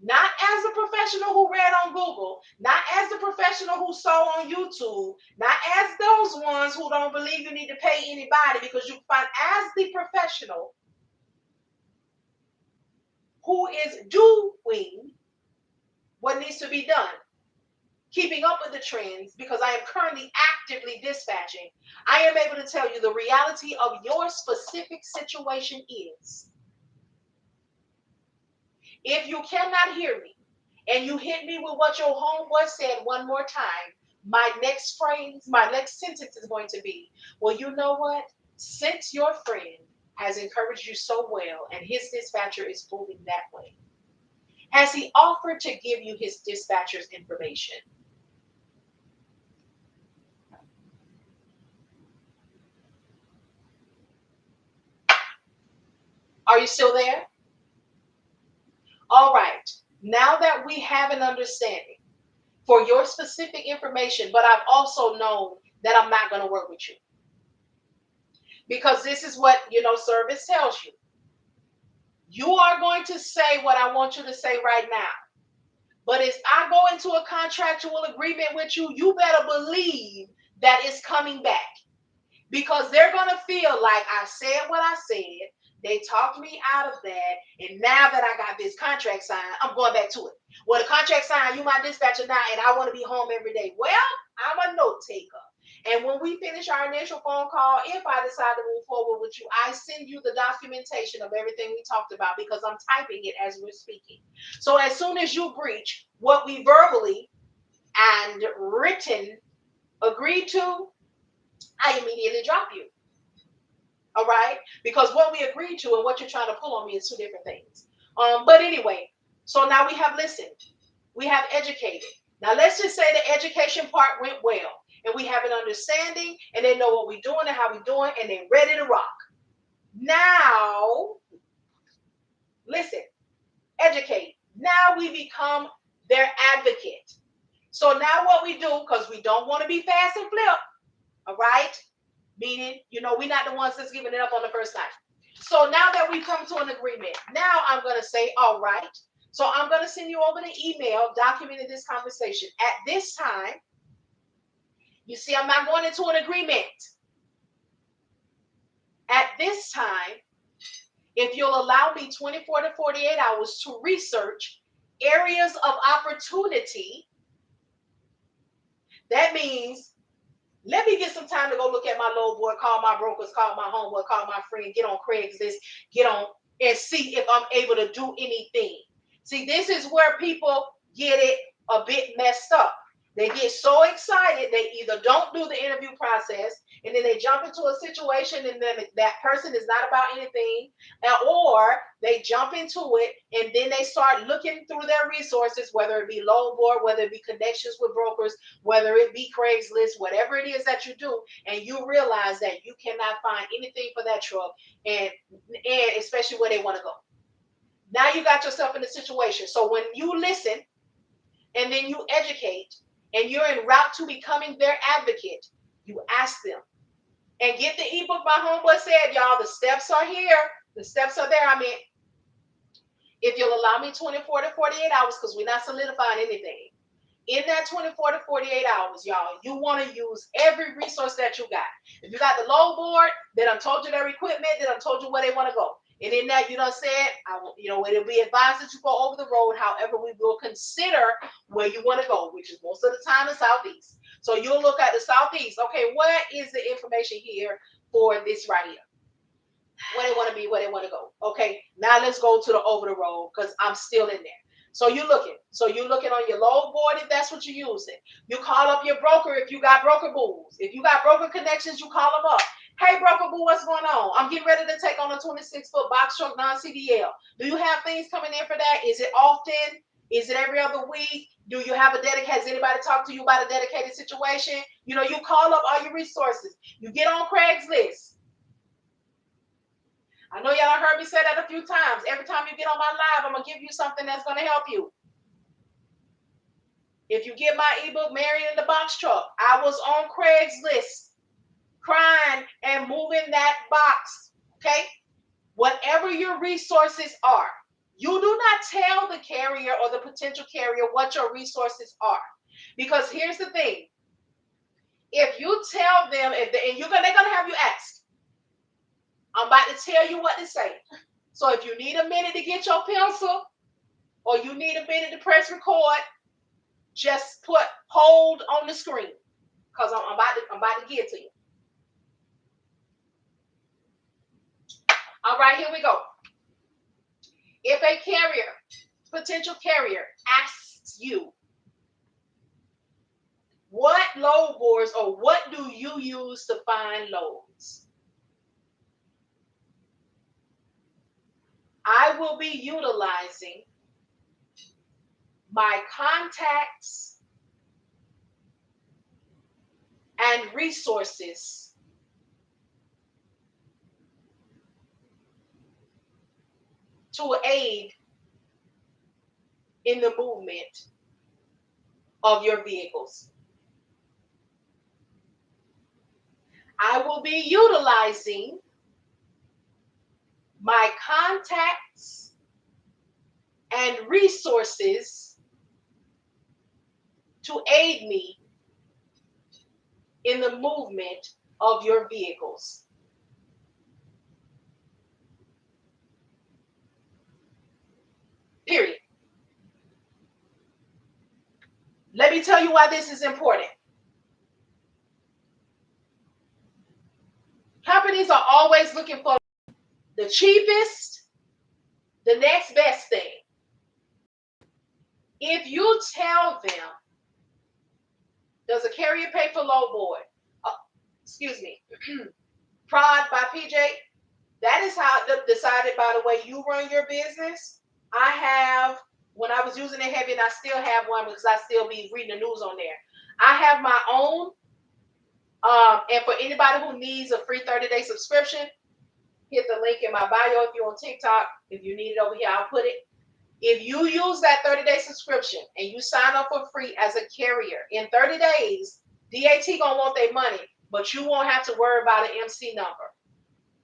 not as a professional who read on Google, not as the professional who saw on YouTube, not as those ones who don't believe you need to pay anybody, because you find as the professional who is doing what needs to be done, keeping up with the trends, because I am currently actively dispatching, I am able to tell you the reality of your specific situation is, if you cannot hear me and you hit me with what your homeboy said one more time, my next phrase, my next sentence is going to be, well, you know what? Since your friend has encouraged you so well and his dispatcher is moving that way, has he offered to give you his dispatcher's information? Are you still there? All right. Now that we have an understanding for your specific information, but I've also known that I'm not going to work with you. Because this is what, service tells you. You are going to say what I want you to say right now. But if I go into a contractual agreement with you, you better believe that it's coming back. Because they're going to feel like I said what I said. They talked me out of that. And now that I got this contract signed, I'm going back to it. Well, the contract signed, you my dispatcher now, and I want to be home every day. Well, I'm a note taker. And when we finish our initial phone call, if I decide to move forward with you, I send you the documentation of everything we talked about, because I'm typing it as we're speaking. So as soon as you breach what we verbally and written agreed to, I immediately drop you. All right? Because what we agreed to and what you're trying to pull on me is two different things. But anyway, so now we have listened. We have educated. Now let's just say the education part went well, and we have an understanding, and they know what we're doing and how we're doing, and they're ready to rock. Now, listen, educate. Now we become their advocate. So now what we do, because we don't want to be fast and flip, all right? Meaning, we're not the ones that's giving it up on the first time. So now that we come to an agreement, now I'm going to say, all right. So I'm going to send you over the email documenting this conversation. At this time, You see, I'm not going into an agreement. At this time, if you'll allow me 24 to 48 hours to research areas of opportunity, that means let me get some time to go look at my load board, call my brokers, call my homeboy, call my friend, get on Craigslist, get on and see if I'm able to do anything. See, this is where people get it a bit messed up. They get so excited, they either don't do the interview process, and then they jump into a situation and then that person is not about anything, or they jump into it and then they start looking through their resources, whether it be load board, whether it be connections with brokers, whether it be Craigslist, whatever it is that you do, and you realize that you cannot find anything for that truck, and especially where they want to go. Now you got yourself in a situation. So when you listen and then you educate and you're en route to becoming their advocate, you ask them. And get the ebook my homeboy said, y'all, the steps are here. The steps are there. I mean, if you'll allow me 24 to 48 hours, because we're not solidifying anything. In that 24 to 48 hours, y'all, you want to use every resource that you got. If you got the load board, then I told you their equipment, then I told you where they want to go. And in that, you done said, it'll be advised that you go over the road. However, we will consider where you want to go, which is most of the time the Southeast. So you'll look at the Southeast. Okay, what is the information here for this right here? Where they want to be, where they want to go. Okay, now let's go to the over the road because I'm still in there. So you're looking. So you're looking on your load board if that's what you're using. You call up your broker if you got broker bulls. If you got broker connections, you call them up. Hey, broker boo, what's going on? I'm getting ready to take on a 26-foot box truck non-CDL. Do you have things coming in for that? Is it often? Is it every other week? Do you have a dedicated? Has anybody talked to you about a dedicated situation? You call up all your resources. You get on Craigslist. I know y'all heard me say that a few times. Every time you get on my live, I'm going to give you something that's going to help you. If you get my ebook, Marian in the Box Truck, I was on Craigslist crying and moving that box, okay? Whatever your resources are, you do not tell the carrier or the potential carrier what your resources are. Because here's the thing. If you tell them, they're going to have you ask. I'm about to tell you what to say. So if you need a minute to get your pencil or you need a minute to press record, just put hold on the screen because I'm about to get to you. All right, here we go. If a potential carrier asks you, what load boards or what do you use to find loads? I will be utilizing my contacts and resources to aid in the movement of your vehicles. I will be utilizing my contacts and resources to aid me in the movement of your vehicles. Period. Let me tell you why this is important. Companies are always looking for the cheapest, the next best thing. If you tell them, does a carrier pay for load board? Prod by PJ. That is how decided by the way you run your business. I have, when I was using it heavy, and I still have one because I still be reading the news on there. I have my own. And for anybody who needs a free 30-day subscription, hit the link in my bio if you're on TikTok. If you need it over here, I'll put it. If you use that 30-day subscription and you sign up for free as a carrier, in 30 days, DAT gonna want their money, but you won't have to worry about an MC number.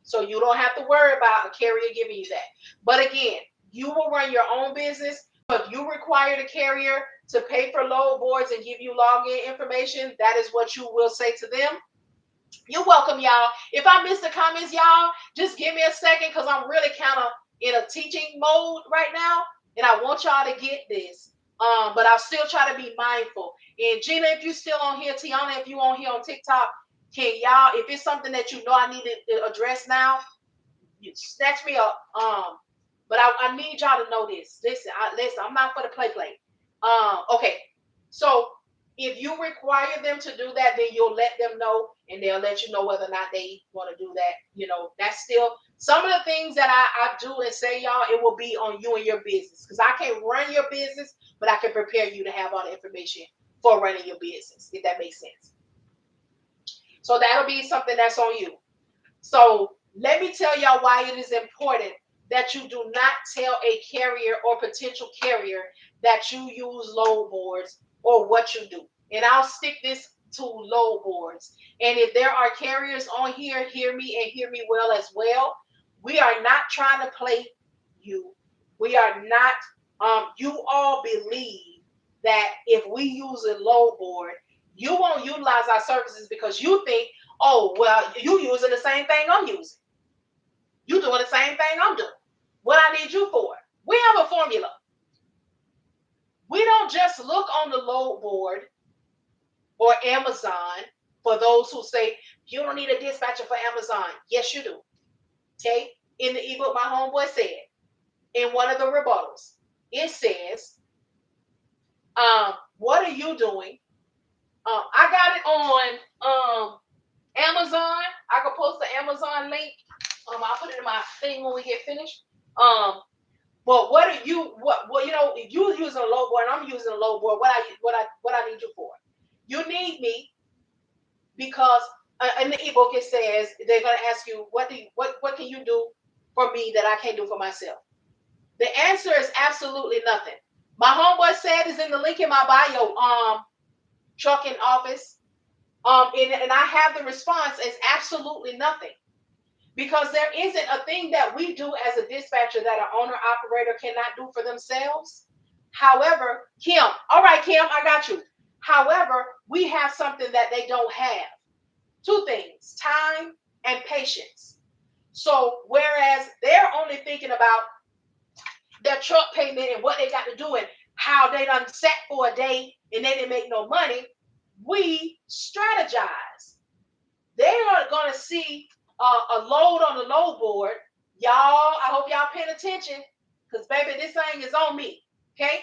So you don't have to worry about a carrier giving you that. But again, you will run your own business. If you require the carrier to pay for load boards and give you login information, that is what you will say to them. You're welcome, y'all. If I miss the comments, y'all, just give me a second because I'm really kind of in a teaching mode right now, and I want y'all to get this. But I'll still try to be mindful. And Gina, if you're still on here, Tiana, if you're on here on TikTok, can y'all, if it's something that you know I need to address now, you snatch me up. But I need y'all to know this. Listen, I'm not for the play. Okay, so if you require them to do that, then you'll let them know, and they'll let you know whether or not they want to do that. You know, that's still some of the things that I do and say, y'all. It will be on you and your business, because I can't run your business, but I can prepare you to have all the information for running your business, if that makes sense. So that'll be something that's on you. So let me tell y'all why it is important that you do not tell a carrier or potential carrier that you use load boards or what you do. And I'll stick this to load boards. And if there are carriers on here, hear me and hear me well as well. We are not trying to play you. We are not, you all believe that if we use a load board, you won't utilize our services because you think, oh, well, you using the same thing I'm using. You doing the same thing I'm doing. What I need you for? We have a formula. We don't just look on the load board or Amazon for those who say, you don't need a dispatcher for Amazon. Yes, you do. Okay? In the ebook, my homeboy said, in one of the rebuttals, it says, what are you doing? I got it on Amazon. I could post the Amazon link. I'll put it in my thing when we get finished. But what are you? What you know? If you're using a load board and I'm using a load board, what I need you for? You need me because in the ebook it says they're going to ask you what can you do for me that I can't do for myself. The answer is absolutely nothing. My homeboy said is in the link in my bio. Trucking office. And I have the response as absolutely nothing. Because there isn't a thing that we do as a dispatcher that an owner operator cannot do for themselves. However, Kim, all right, Kim, I got you. However, we have something that they don't have. Two things, time and patience. So whereas they're only thinking about their truck payment and what they got to do and how they done sat for a day and they didn't make no money, we strategize. They are going to see a load on the load board. Y'all, I hope y'all paying attention because, baby, this thing is on me, okay?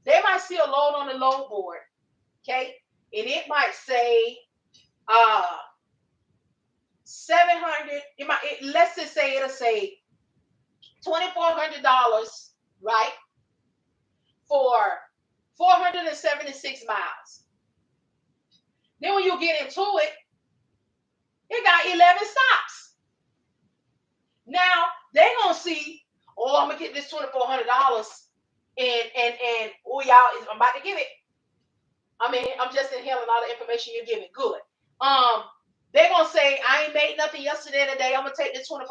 They might see a load on the load board, okay? And it might say $700. Let's just say it'll say $2,400, right? For 476 miles. Then when you get into it, it got 11 stops. Now they gonna see, oh, I'm gonna get this $2,400, and oh, y'all, I'm about to give it. I mean, I'm just inhaling all the information you're giving. Good. They're gonna say, I ain't made nothing yesterday and today. I'm gonna take this $2,400.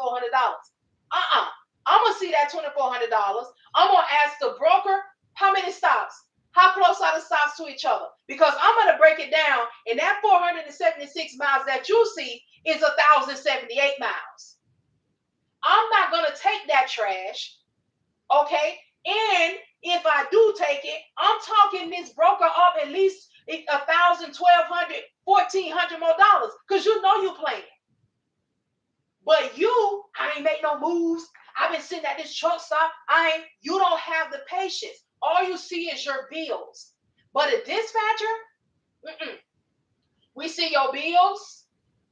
I'm gonna see that $2,400. I'm gonna ask the broker how many stops. How close are the stops to each other? Because I'm going to break it down, and that 476 miles that you see is 1,078 miles. I'm not going to take that trash, okay? And if I do take it, I'm talking this broker up at least $1,000, $1,200, $1,400 more dollars, because you know you playing. But I ain't make no moves. I've been sitting at this truck stop. You don't have the patience. All you see is your bills. But a dispatcher, we see your bills,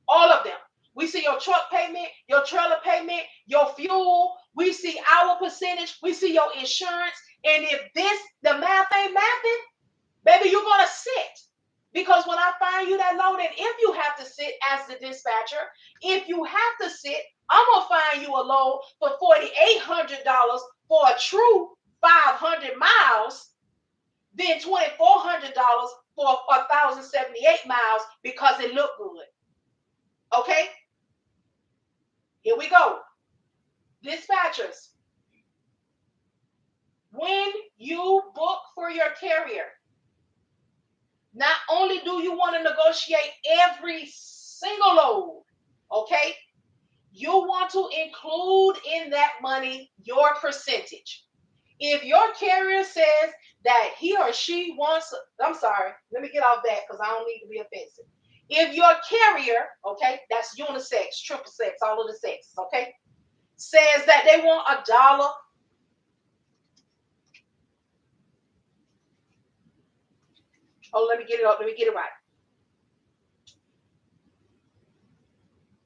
all of them. We see your truck payment, your trailer payment, your fuel. We see our percentage. We see your insurance. And if the math ain't mathing, baby, you're going to sit. Because when I find you that load, and if you have to sit as the dispatcher, if you have to sit, I'm going to find you a load for $4,800 for a true 500 miles, then $2,400 for 1,078 miles because it looked good. Okay? Here we go. Dispatchers, when you book for your carrier, Not only do you want to negotiate every single load, okay, you want to include in that money your percentage. If your carrier says that he or she wants, I'm sorry, let me get off that because I don't need to be offensive. If your carrier, okay, that's unisex, triple sex, all of the sexes, okay, says that they want $1. Oh, let me get it up. Let me get it right.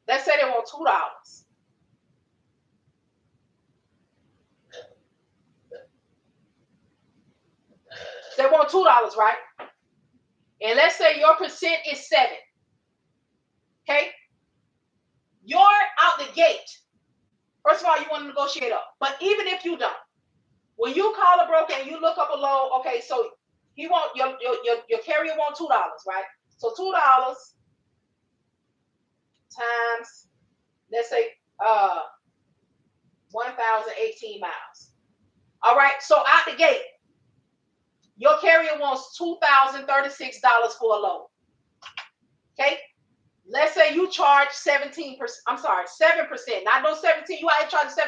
Let's say they want $2. They want $2, right? And let's say your percent is 7. Okay? You're out the gate. First of all, you want to negotiate up. But even if you don't, when you call a broker and you look up a loan, okay, so he want your carrier want $2, right? So $2 times, let's say 1,018 miles. All right, so out the gate, your carrier wants $2,036 for a loan. Okay? Let's say you charge 17%. I'm sorry, 7%. Not no 17. You out here charging 17%.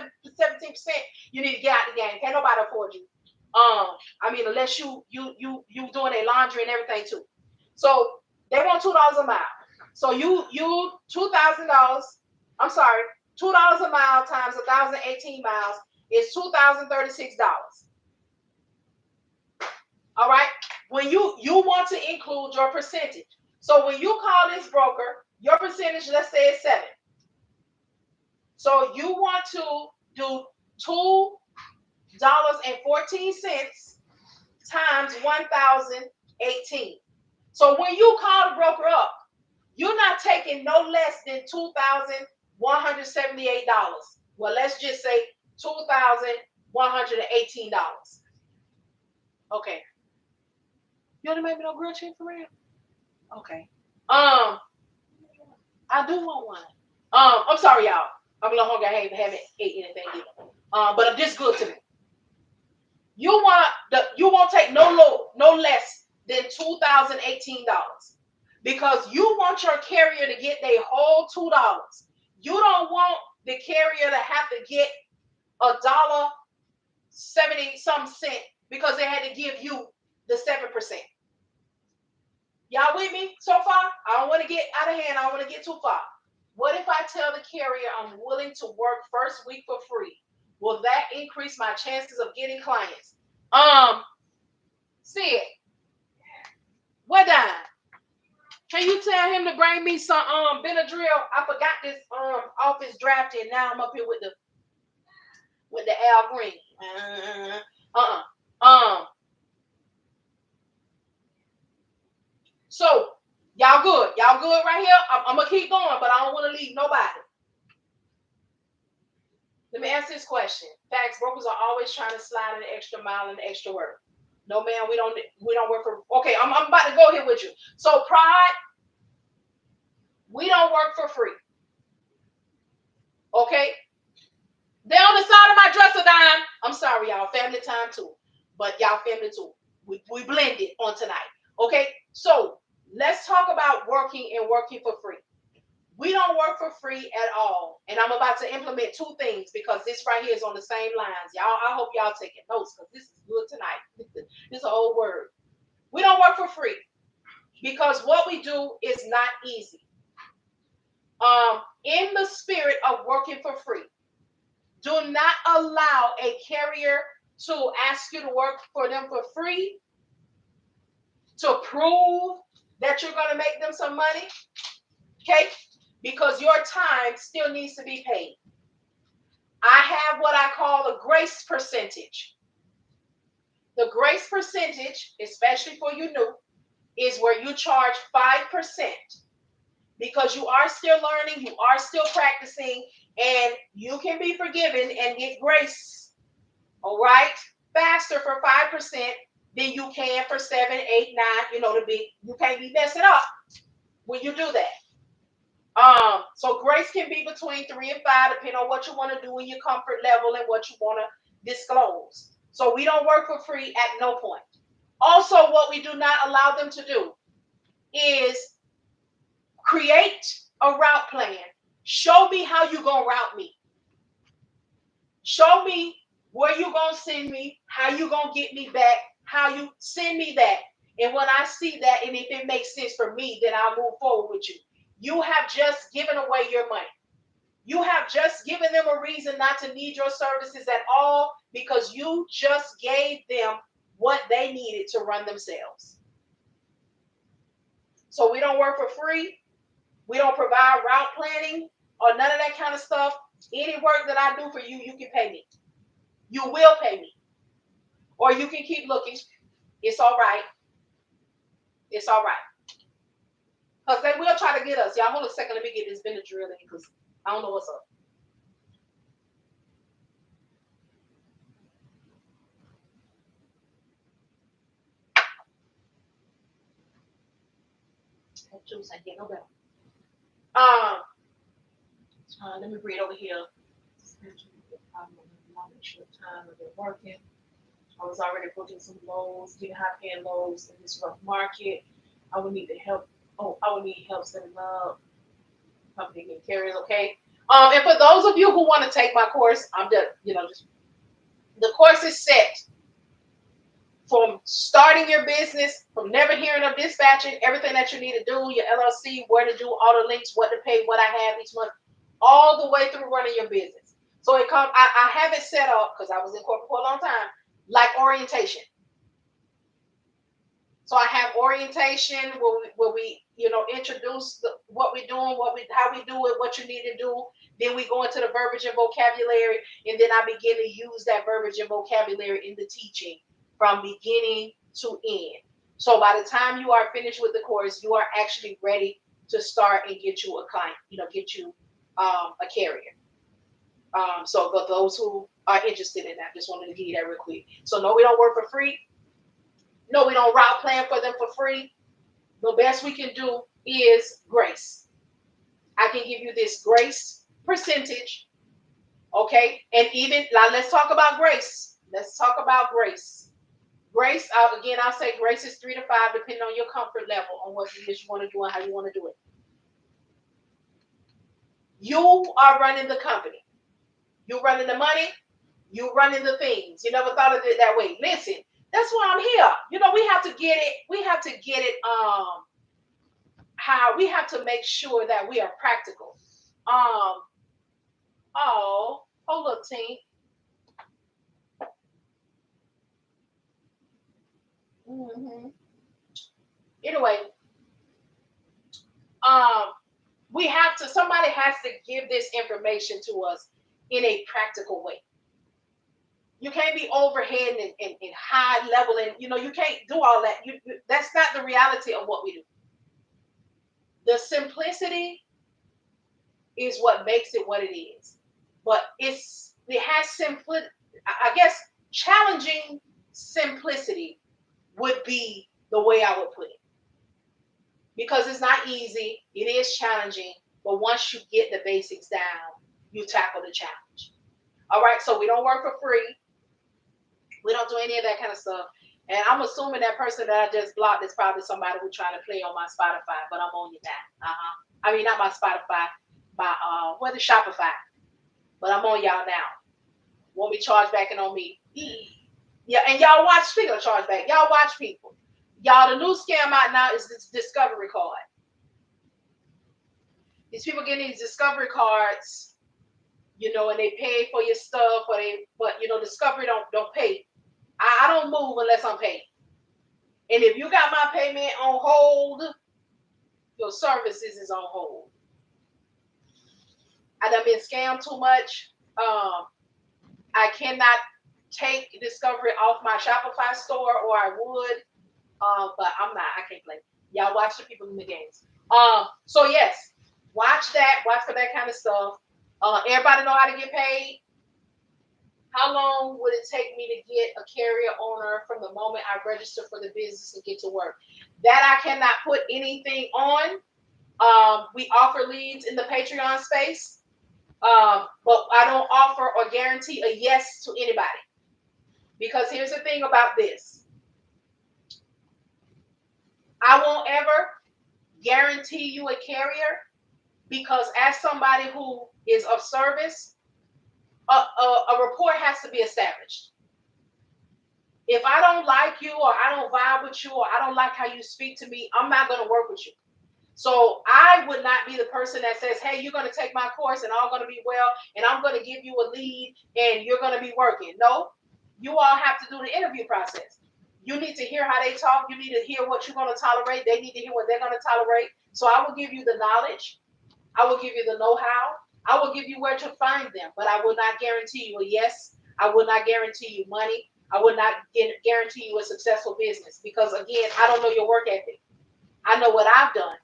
You need to get out the game. Can't nobody afford you. I mean, unless you doing a laundry and everything too. So they want $2 a mile. So you $2,000. I'm sorry, $2 a mile times 1,018 miles is $2,036. All right. When you want to include your percentage. So when you call this broker, your percentage, let's say it's 7. So you want to do $2.14 times 1,018. So when you call the broker up, you're not taking no less than $2,178. Well, let's just say $2,118. Okay. You want to make me no grilled chicken for real? Okay. I do want one. I'm sorry, y'all. I'm a little hungry. I haven't ate anything yet. But this good to me. You won't take no less than $2,018 because you want your carrier to get their whole $2. You don't want the carrier to have to get $1.70 because they had to give you the 7%. Y'all with me so far? I don't want to get out of hand. I don't want to get too far. What if I tell the carrier I'm willing to work first week for free? Will that increase my chances of getting clients? See it. What dime? Can you tell him to bring me some Benadryl? I forgot this office drafted. Now I'm up here with the Al Green. So y'all good right here. I'm gonna keep going, but I don't want to leave nobody. Let me ask this question. Facts, brokers are always trying to slide an extra mile and extra work. No, man, we don't work for. Okay, I'm about to go here with you. So pride, we don't work for free. Okay, they're on the side of my dresser, dime. I'm sorry, y'all. Family time too, but y'all family too. We blended on tonight. Okay, so let's talk about working for free. We don't work for free at all. And I'm about to implement 2 things because this right here is on the same lines. Y'all, I hope y'all taking notes because this is good tonight. This is a whole word. We don't work for free because what we do is not easy. In the spirit of working for free, do not allow a carrier to ask you to work for them for free to prove that you're going to make them some money. Okay? Because your time still needs to be paid. I have what I call a grace percentage. The grace percentage, especially for you new, is where you charge 5% because you are still learning, you are still practicing, and you can be forgiven and get grace, all right, faster for 5% than you can for 7, 8, 9, you can't be messing up when you do that. So grace can be between 3 and 5, depending on what you want to do in your comfort level and what you want to disclose. So we don't work for free at no point. Also, what we do not allow them to do, is create a route plan. Show me how you gonna route me. Show me where you gonna send me, how you gonna get me back, how you send me that. And when I see that, and if it makes sense for me, then I'll move forward with you. You have just given away your money. You have just given them a reason not to need your services at all, because you just gave them what they needed to run themselves. So we don't work for free. We don't provide route planning or none of that kind of stuff. Any work that I do for you, you can pay me. You will pay me. Or you can keep looking. It's all right. It's all right. Because they will try to get us. Y'all hold a second. Let me get this Benadryl in because I don't know what's up. That juice ain't getting no better. Let me read over here. Time I've been working. I was already booking some loads, getting high paying loads in this rough market. I would need the help. Oh, I would need help setting up. Company getting carriers, okay. And for those of you who want to take my course, I'm just, just the course is set from starting your business, from never hearing of dispatching, everything that you need to do, your LLC, where to do, all the links, what to pay, what I have each month, all the way through running your business. So it comes. I have it set up because I was in corporate for a long time, like orientation. So I have orientation where we introduce what we're doing, how we do it, what you need to do. Then we go into the verbiage and vocabulary, and then I begin to use that verbiage and vocabulary in the teaching from beginning to end. So by the time you are finished with the course, you are actually ready to start and get you a client, get you a carrier. So for those who are interested in that, just wanted to give you that real quick. So no, we don't work for free. No, we don't route plan for them for free. The best we can do is grace. I can give you this grace percentage, okay? And even now, let's talk about grace. Let's talk about grace. Grace, I'll say grace is 3 to 5, depending on your comfort level on what it is you want to do and how you want to do it. You are running the company. You're running the money. You're running the things. You never thought of it that way. Listen, that's why I'm here. We have to get it. We have to get it. How we have to make sure that we are practical. Hold up, team. Anyway, somebody has to give this information to us in a practical way. You can't be overhead and high level, and you can't do all that. That's not the reality of what we do. The simplicity is what makes it what it is. But it has simplicity. I guess challenging simplicity would be the way I would put it. Because it's not easy, it is challenging, but once you get the basics down, you tackle the challenge. All right, so we don't work for free. We don't do any of that kind of stuff. And I'm assuming that person that I just blocked is probably somebody who's trying to play on my Spotify, but I'm on you now. I mean, not my Spotify, my the Shopify. But I'm on y'all now. Won't be charged backing on me. Yeah, and y'all watch, speaking of chargeback, y'all watch people. Y'all, the new scam out now is this discovery card. These people getting these discovery cards, and they pay for your stuff, but discovery don't pay. I don't move unless I'm paid. And if you got my payment on hold, your services is on hold. I done been scammed too much. I cannot take discovery off my Shopify store, or I would, but I'm not. I can't play. Y'all watch the people in the games. So yes, watch that. Watch for that kind of stuff. Everybody know how to get paid. How long would it take me to get a carrier owner from the moment I register for the business and get to work? That I cannot put anything on. We offer leads in the Patreon space, but I don't offer or guarantee a yes to anybody. Because here's the thing about this. I won't ever guarantee you a carrier because as somebody who is of service, a rapport has to be established. If I don't like you or I don't vibe with you or I don't like how you speak to me, I'm not going to work with you. So I would not be the person that says, hey, you're going to take my course and all going to be well, and I'm going to give you a lead and you're going to be working. No, you all have to do the interview process. You need to hear how they talk. You need to hear what you're going to tolerate. They need to hear what they're going to tolerate. So I will give you the knowledge. I will give you the know-how. I will give you where to find them, but I will not guarantee you a yes. I will not guarantee you money. I will not guarantee you a successful business because, again, I don't know your work ethic. I know what I've done.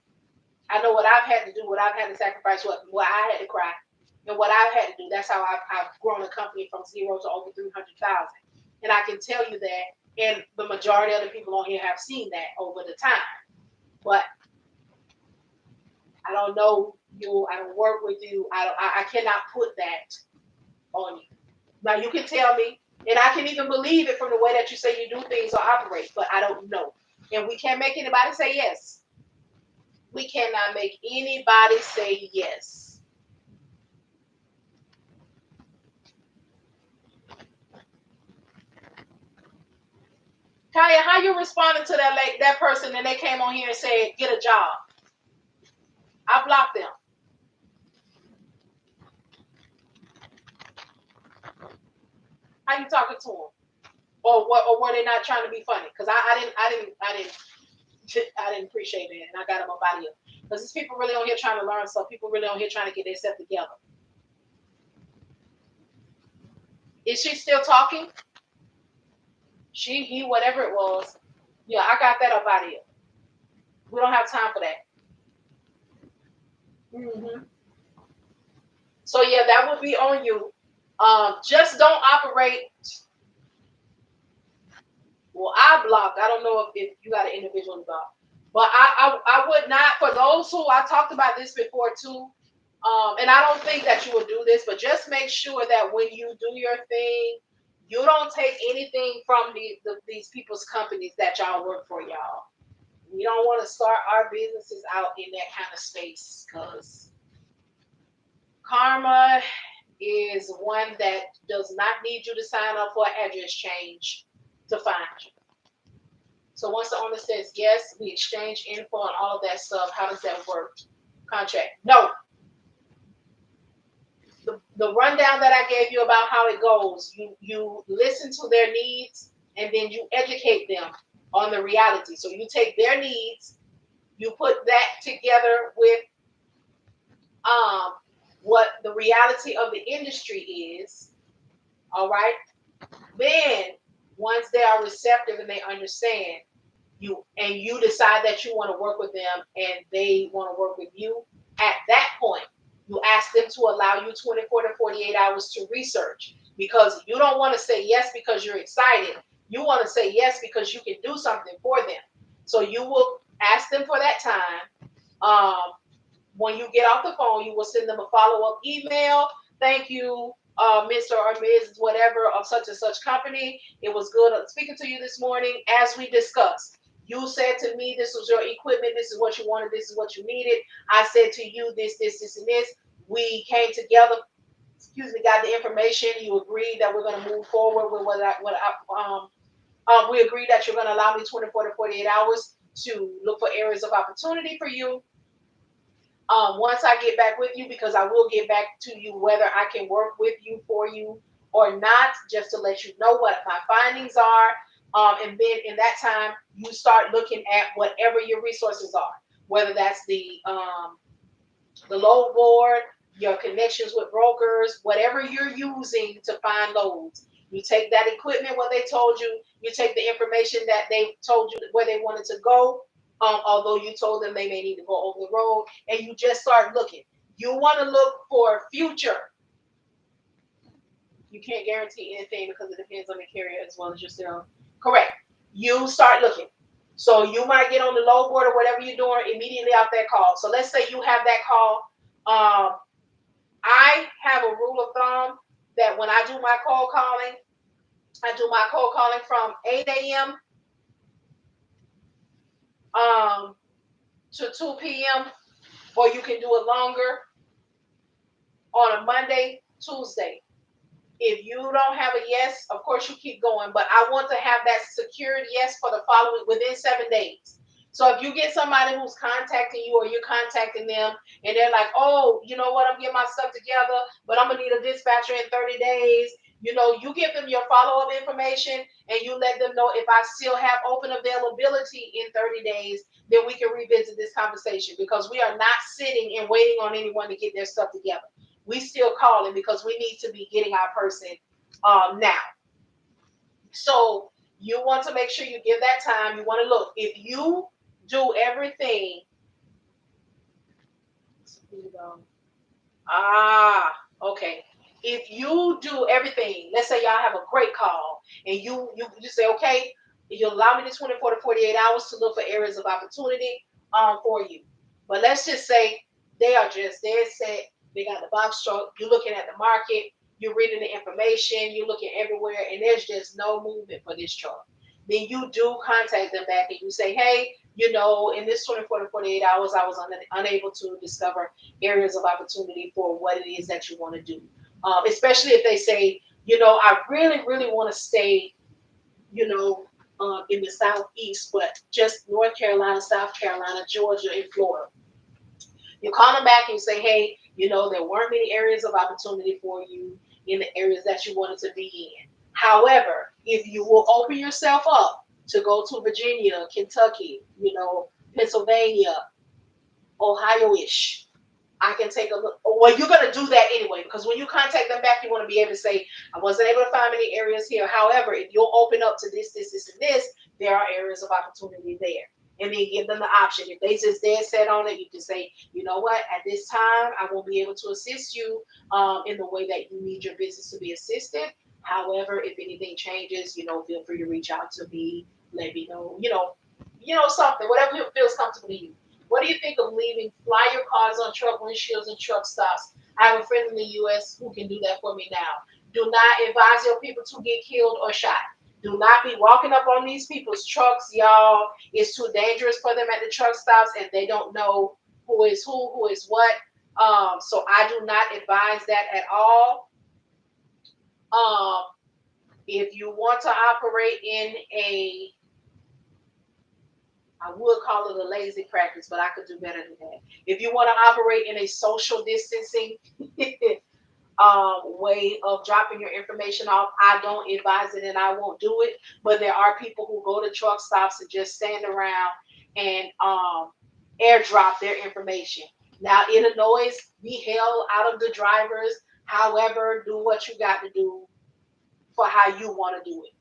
I know what I've had to do, what I've had to sacrifice, what I had to cry, and what I've had to do. That's how I've grown a company from 0 to over 300,000. And I can tell you that, and the majority of the people on here have seen that over the time. But I don't know you. I don't work with you. I cannot put that on you. Now you can tell me, and I can even believe it from the way that you say you do things or operate, but I don't know. And we can't make anybody say yes. We cannot make anybody say yes. Kaya, how you responded to that person and they came on here and said, get a job? I blocked them. How you talking to them? Or were they not trying to be funny? Because I didn't appreciate it, and I got them up out of here. Because there's people really on here trying to learn stuff. People really on here trying to get themselves together. Is she still talking? She, he, whatever it was. Yeah, I got that up out of here. We don't have time for that. Mm-hmm. So yeah, that would be on you. Just don't operate. Well, I blocked. I don't know if you got an individual block, but I would not. For those who I talked about this before too, and I don't think that you will do this, but just make sure that when you do your thing, you don't take anything from these people's companies that y'all work for, y'all. We don't want to start our businesses out in that kind of space because karma is one that does not need you to sign up for an address change to find you. So once the owner says yes, we exchange info and all of that stuff. How does that work? Contract. No. The rundown that I gave you about how it goes, you listen to their needs and then you educate them on the reality. So you take their needs, you put that together with what the reality of the industry is. All right. Then once they are receptive and they understand you and you decide that you want to work with them and they want to work with you, at that point, you ask them to allow you 24 to 48 hours to research because you don't want to say yes because you're excited. You want to say yes because you can do something for them. So you will ask them for that time. When you get off the phone, you will send them a follow-up email. Thank you, Mr. or Ms. whatever of such and such company. It was good speaking to you this morning as we discussed. You said to me, this was your equipment. This is what you wanted. This is what you needed. I said to you, this, and this. We came together, got the information. You agreed that we're going to move forward with we agreed that you're going to allow me 24 to 48 hours to look for areas of opportunity for you. Once I get back with you, because I will get back to you whether I can work with you, for you, or not, just to let you know what my findings are. And then in that time, you start looking at whatever your resources are, whether that's the load board, your connections with brokers, whatever you're using to find loads. You take that equipment, what they told you, you take the information that they told you where they wanted to go, although you told them they may need to go over the road, and you just start looking. You want to look for future. You can't guarantee anything because it depends on the carrier as well as yourself. Correct. You start looking. So you might get on the load board or whatever you're doing immediately out that call. So let's say you have that call. I have a rule of thumb that when I do my cold calling, I do my cold calling from 8 a.m. to 2 p.m. or you can do it longer on a Monday, Tuesday. If you don't have a yes, of course you keep going, but I want to have that secured yes for the following within 7 days. So if you get somebody who's contacting you or you're contacting them and they're like, oh, you know what, I'm getting my stuff together, but I'm gonna need a dispatcher in 30 days. You give them your follow-up information and you let them know if I still have open availability in 30 days, then we can revisit this conversation because we are not sitting and waiting on anyone to get their stuff together. We still calling because we need to be getting our person now. So you want to make sure you give that time. You want to look. If you do everything, okay. If you do everything, let's say y'all have a great call, and you say, okay, you allow me the 24 to 48 hours to look for areas of opportunity for you. But let's just say they are just dead set. They got the box truck. You're looking at the market. You're reading the information. You're looking everywhere, and there's just no movement for this truck. Then you do contact them back, and you say, hey, in this 24 to 48 hours, I was unable to discover areas of opportunity for what it is that you want to do. Especially if they say, I really, really want to stay, in the Southeast, but just North Carolina, South Carolina, Georgia, and Florida. You call them back and you say, hey, there weren't many areas of opportunity for you in the areas that you wanted to be in. However, if you will open yourself up to go to Virginia, Kentucky, Pennsylvania, Ohio-ish, I can take a look. Well, you're going to do that anyway, because when you contact them back, you want to be able to say, I wasn't able to find many areas here. However, if you'll open up to this, this, this, and this, there are areas of opportunity there. And then give them the option. If they just dead set on it, you can say, you know what, at this time, I won't be able to assist you in the way that you need your business to be assisted. However, if anything changes, feel free to reach out to me. Let me know, something, whatever feels comfortable to you. What do you think of leaving flyer cards on truck windshields and truck stops? I have a friend in the U.S. who can do that for me now. Do not advise your people to get killed or shot. Do not be walking up on these people's trucks, y'all. It's too dangerous for them at the truck stops, and they don't know who is what. So I do not advise that at all. If you want to operate in I would call it a lazy practice, but I could do better than that. If you want to operate in a social distancing way of dropping your information off, I don't advise it and I won't do it. But there are people who go to truck stops and just stand around and airdrop their information. Now, it annoys the hell out of the drivers. However, do what you got to do for how you want to do it.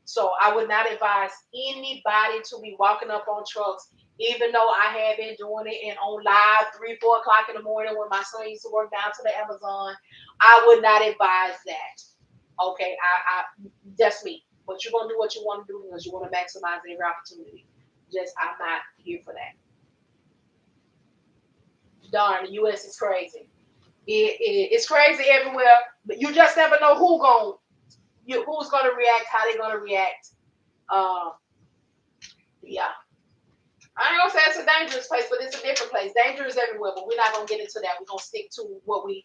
So I would not advise anybody to be walking up on trucks, even though I have been doing it and on live 3-4 o'clock in the morning when my son used to work down to the Amazon. I would not advise that. Okay, I that's me. But you're gonna do what you want to do because you want to maximize every opportunity. I'm not here for that. Darn, the U.S. is crazy. It's crazy everywhere, but you just never know who's gonna react, how they're gonna react. Yeah. I ain't gonna say it's a dangerous place, but it's a different place. Danger is everywhere, but we're not gonna get into that. We're gonna stick to what the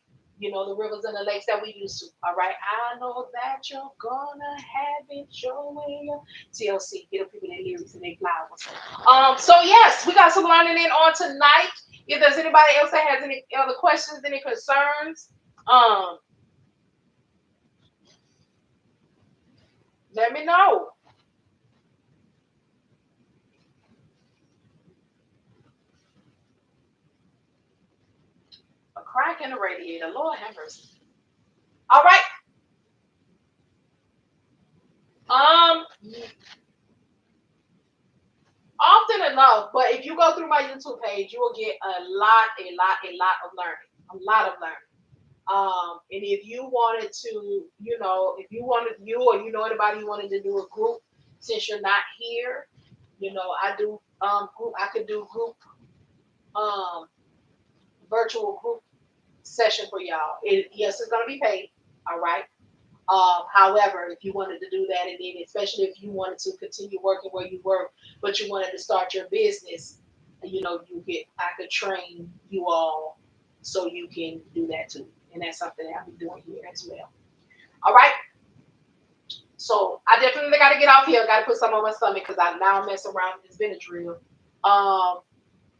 rivers and the lakes that we used to. All right. I know that you're gonna have it your way. TLC, get up people their lyrics and their flowers. So yes, we got some learning in on tonight. If there's anybody else that has any other questions, any concerns, let me know. A crack in the radiator. Lord have mercy. All right. Often enough, but if you go through my YouTube page, you will get a lot of learning. A lot of learning. And if you wanted to, if you wanted or anybody you wanted to do a group, since you're not here, I do group. I could do group, virtual group session for y'all. Yes, it's gonna be paid. All right. However, if you wanted to do that, and then especially if you wanted to continue working where you work, but you wanted to start your business, I could train you all so you can do that too. And that's something that I'll be doing here as well. All right. So I definitely got to get off here. Got to put some on my stomach because I now mess around with this Benadryl.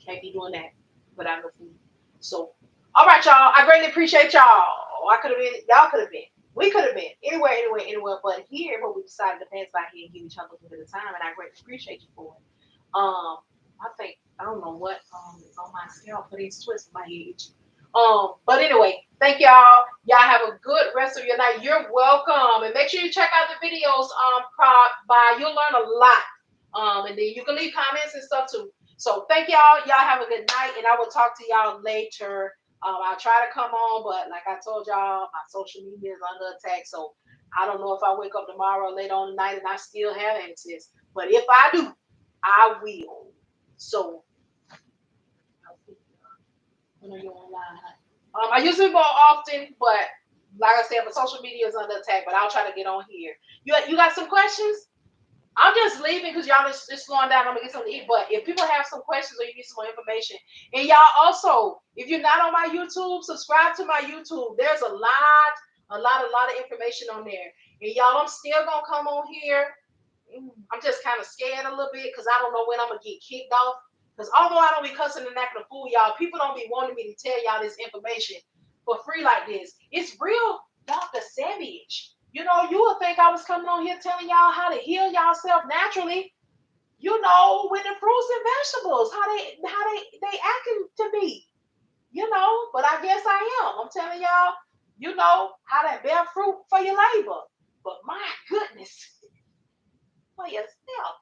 Can't be doing that without no food. So, all right, y'all. I greatly appreciate y'all. I could have been, y'all could have been, we could have been anywhere, but here, where we decided to pass by here and give each other a little bit of time, and I greatly appreciate you for it. I don't know what is on my scalp for these twists in my head. But anyway, thank y'all. Y'all have a good rest of your night. You're welcome, and make sure you check out the videos. You'll learn a lot. And then you can leave comments and stuff too. So thank y'all. Y'all have a good night, and I will talk to y'all later. I'll try to come on, but like I told y'all, my social media is under attack. So I don't know if I wake up tomorrow or later on tonight and I still have access. But if I do, I will. So when are you online? I usually go often, but like I said, my social media is under attack. But I'll try to get on here. You got some questions? I'm just leaving because y'all just slowing down. I'm gonna get something to eat. But if people have some questions or you need some more information, and y'all also, if you're not on my YouTube, subscribe to my YouTube. There's a lot of information on there. And y'all, I'm still gonna come on here. I'm just kind of scared a little bit because I don't know when I'm gonna get kicked off. Because although I don't be cussing and acting a fool, y'all, people don't be wanting me to tell y'all this information for free like this. It's real Dr. Savage. You would think I was coming on here telling y'all how to heal yourself naturally, with the fruits and vegetables, how they acting to be, but I guess I am. I'm telling y'all, how to bear fruit for your labor. But my goodness, for yourself.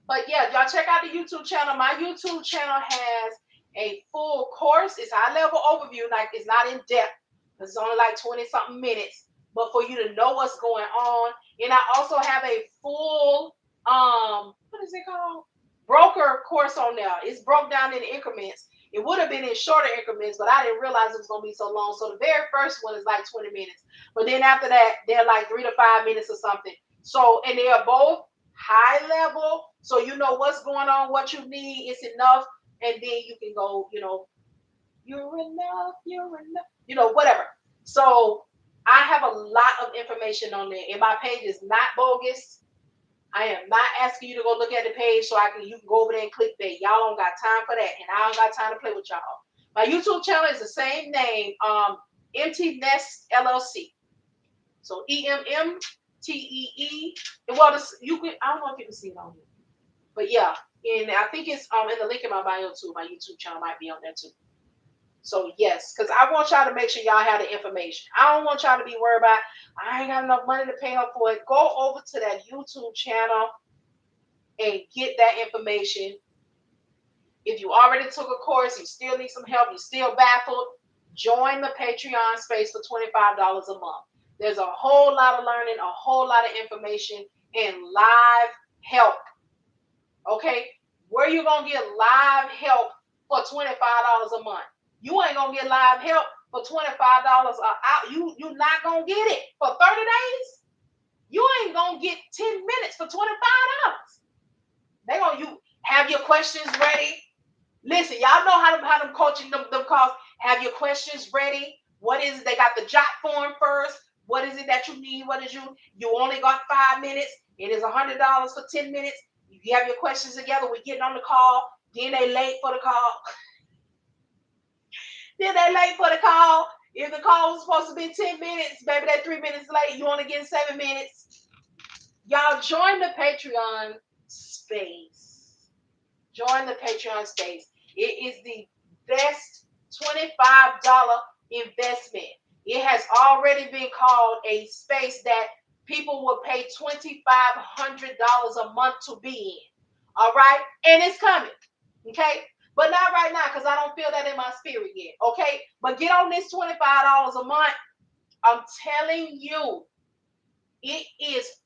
But yeah, y'all check out the YouTube channel. My YouTube channel has a full course. It's high level overview, like it's not in depth. It's only like 20 something minutes, but for you to know what's going on. And I also have a full, what is it called? Broker course on there. It's broke down in increments. It would have been in shorter increments, but I didn't realize it was going to be so long. So the very first one is like 20 minutes. But then after that, they're like 3 to 5 minutes or something. So, and they are both high level. So you know what's going on, what you need, it's enough. And then you can go, you're enough, whatever. So I have a lot of information on there, and my page is not bogus. I am not asking you to go look at the page so you can go over there and click that. Y'all don't got time for that, and I don't got time to play with y'all. My YouTube channel is the same name, Emmteenest LLC. So EMMTEE. Well, I don't know if you can see it on here, but yeah, and I think it's in the link in my bio too. My YouTube channel might be on there too. So yes, because I want y'all to make sure y'all have the information. I don't want y'all to be worried about, I ain't got enough money to pay her for it. Go over to that YouTube channel and get that information. If you already took a course, you still need some help, you're still baffled, join the Patreon space for $25 a month. There's a whole lot of learning, a whole lot of information, and live help. Okay? Where you going to get live help for $25 a month? You ain't gonna get live help for $25 an hour. You're not gonna get it for 30 days. You ain't gonna get 10 minutes for $25. You have your questions ready. Listen, y'all know how them coaching them calls. Have your questions ready. What is it? They got the jot form first. What is it that you need? What is you only got 5 minutes. It is $100 for 10 minutes. You have your questions together. We're getting on the call. Then they late for the call. Then they late for the call. If the call was supposed to be 10 minutes, baby, they're 3 minutes late. You only get 7 minutes. Y'all join the Patreon space. Join the Patreon space. It is the best $25 investment. It has already been called a space that people will pay $2,500 a month to be in. All right? And it's coming. Okay? But not right now because I don't feel that in my spirit yet. Okay? But get on this $25 a month. I'm telling you, it is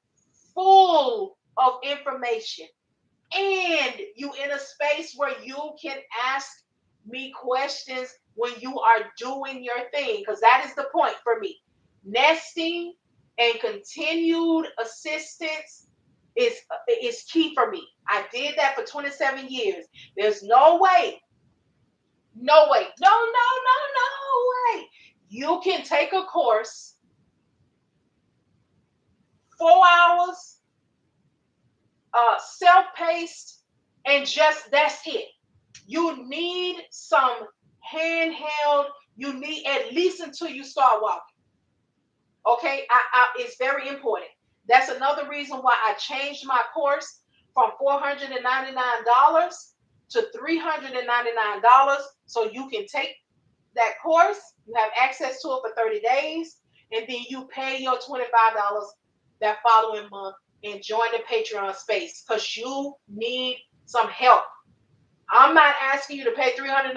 full of information. And you in a space where you can ask me questions when you are doing your thing. Because that is the point for me. Nesting and continued assistance is key for me. I did that for 27 years. There's no way, no way, no way. You can take a course, 4 hours, self-paced, and just that's it. You need some handheld. You need at least until you start walking. Okay, it's very important. That's another reason why I changed my course from $499 to $399, so you can take that course. You have access to it for 30 days, and then you pay your $25 that following month and join the Patreon space because you need some help. I'm not asking you to pay $399.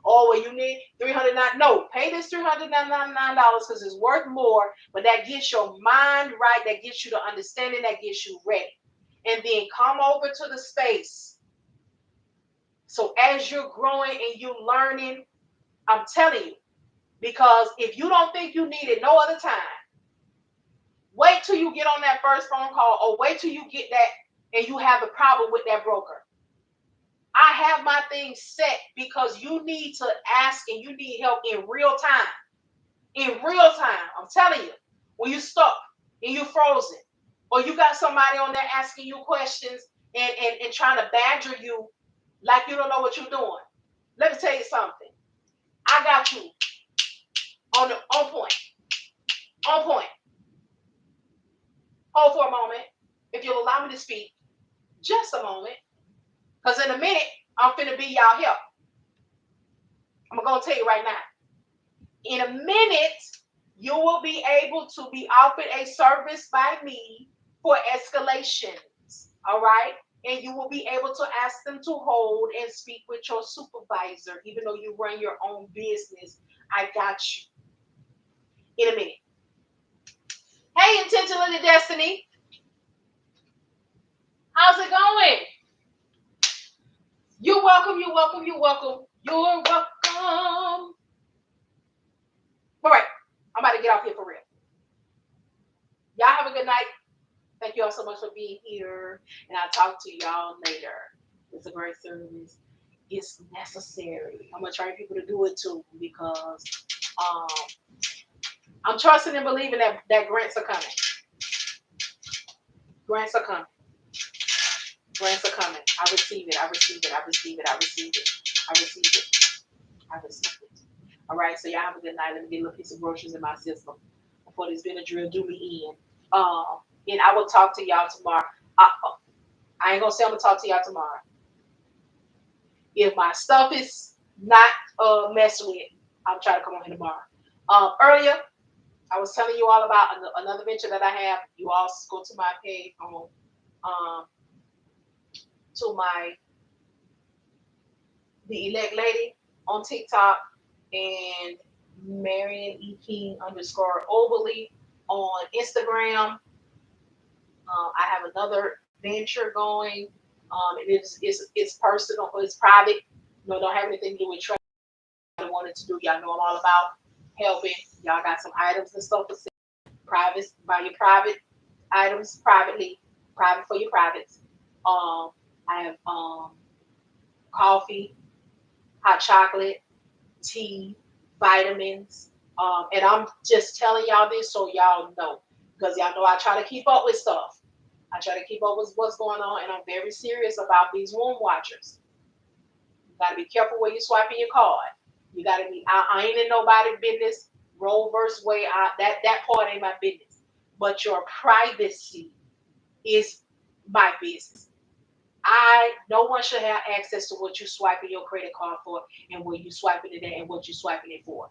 Oh, well, you need $399. No, pay this $399 because it's worth more, but that gets your mind right, that gets you the understanding, that gets you ready. And then come over to the space. So as you're growing and you're learning, I'm telling you, because if you don't think you need it no other time, wait till you get on that first phone call or wait till you get that and you have a problem with that broker. I have my things set because you need to ask and you need help in real time. In real time, I'm telling you, when you're stuck and you're frozen, or you got somebody on there asking you questions and trying to badger you like you don't know what you're doing. Let me tell you something. I got you on point. On point. Hold for a moment. If you'll allow me to speak, just a moment. Because in a minute, I'm finna be y'all help. I'm going to tell you right now. In a minute, you will be able to be offered a service by me for escalations. All right? And you will be able to ask them to hold and speak with your supervisor, even though you run your own business. I got you. In a minute. Hey, Intentionally Destiny. How's it going? You're welcome, you're welcome, you're welcome. You're welcome. All right, I'm about to get off here for real. Y'all have a good night. Thank you all so much for being here. And I'll talk to y'all later. It's a great service. It's necessary. I'm going to train people to do it too because I'm trusting and believing that grants are coming. Grants are coming. Grants are coming. I receive it. I receive it. I receive it. I receive it. I receive it. I receive it. All right. So y'all have a good night. Let me get a little piece of groceries in my system before this Benadryl do me in. And I will talk to y'all tomorrow. I ain't gonna say I'm gonna talk to y'all tomorrow. If my stuff is not messed with, I'll try to come on here tomorrow. Earlier, I was telling you all about another venture that I have. You all go to my page on to the elect lady on TikTok and Marian E. King _overly on Instagram. I have another venture going. It's personal, it's private. Don't have anything to do with trade. I wanted to do. Y'all know I'm all about helping. Y'all got some items and stuff for sale. Private, buy your private items privately. Private for your privates. I have coffee, hot chocolate, tea, vitamins. And I'm just telling y'all this so y'all know. Because y'all know I try to keep up with stuff. I try to keep up with what's going on, and I'm very serious about these womb watchers. You got to be careful where you're swiping your card. You got to be, I ain't in nobody's business, Roe versus Wade, that part ain't my business. But your privacy is my business. No one should have access to what you're swiping your credit card for and where you're swiping it at and what you're swiping it for.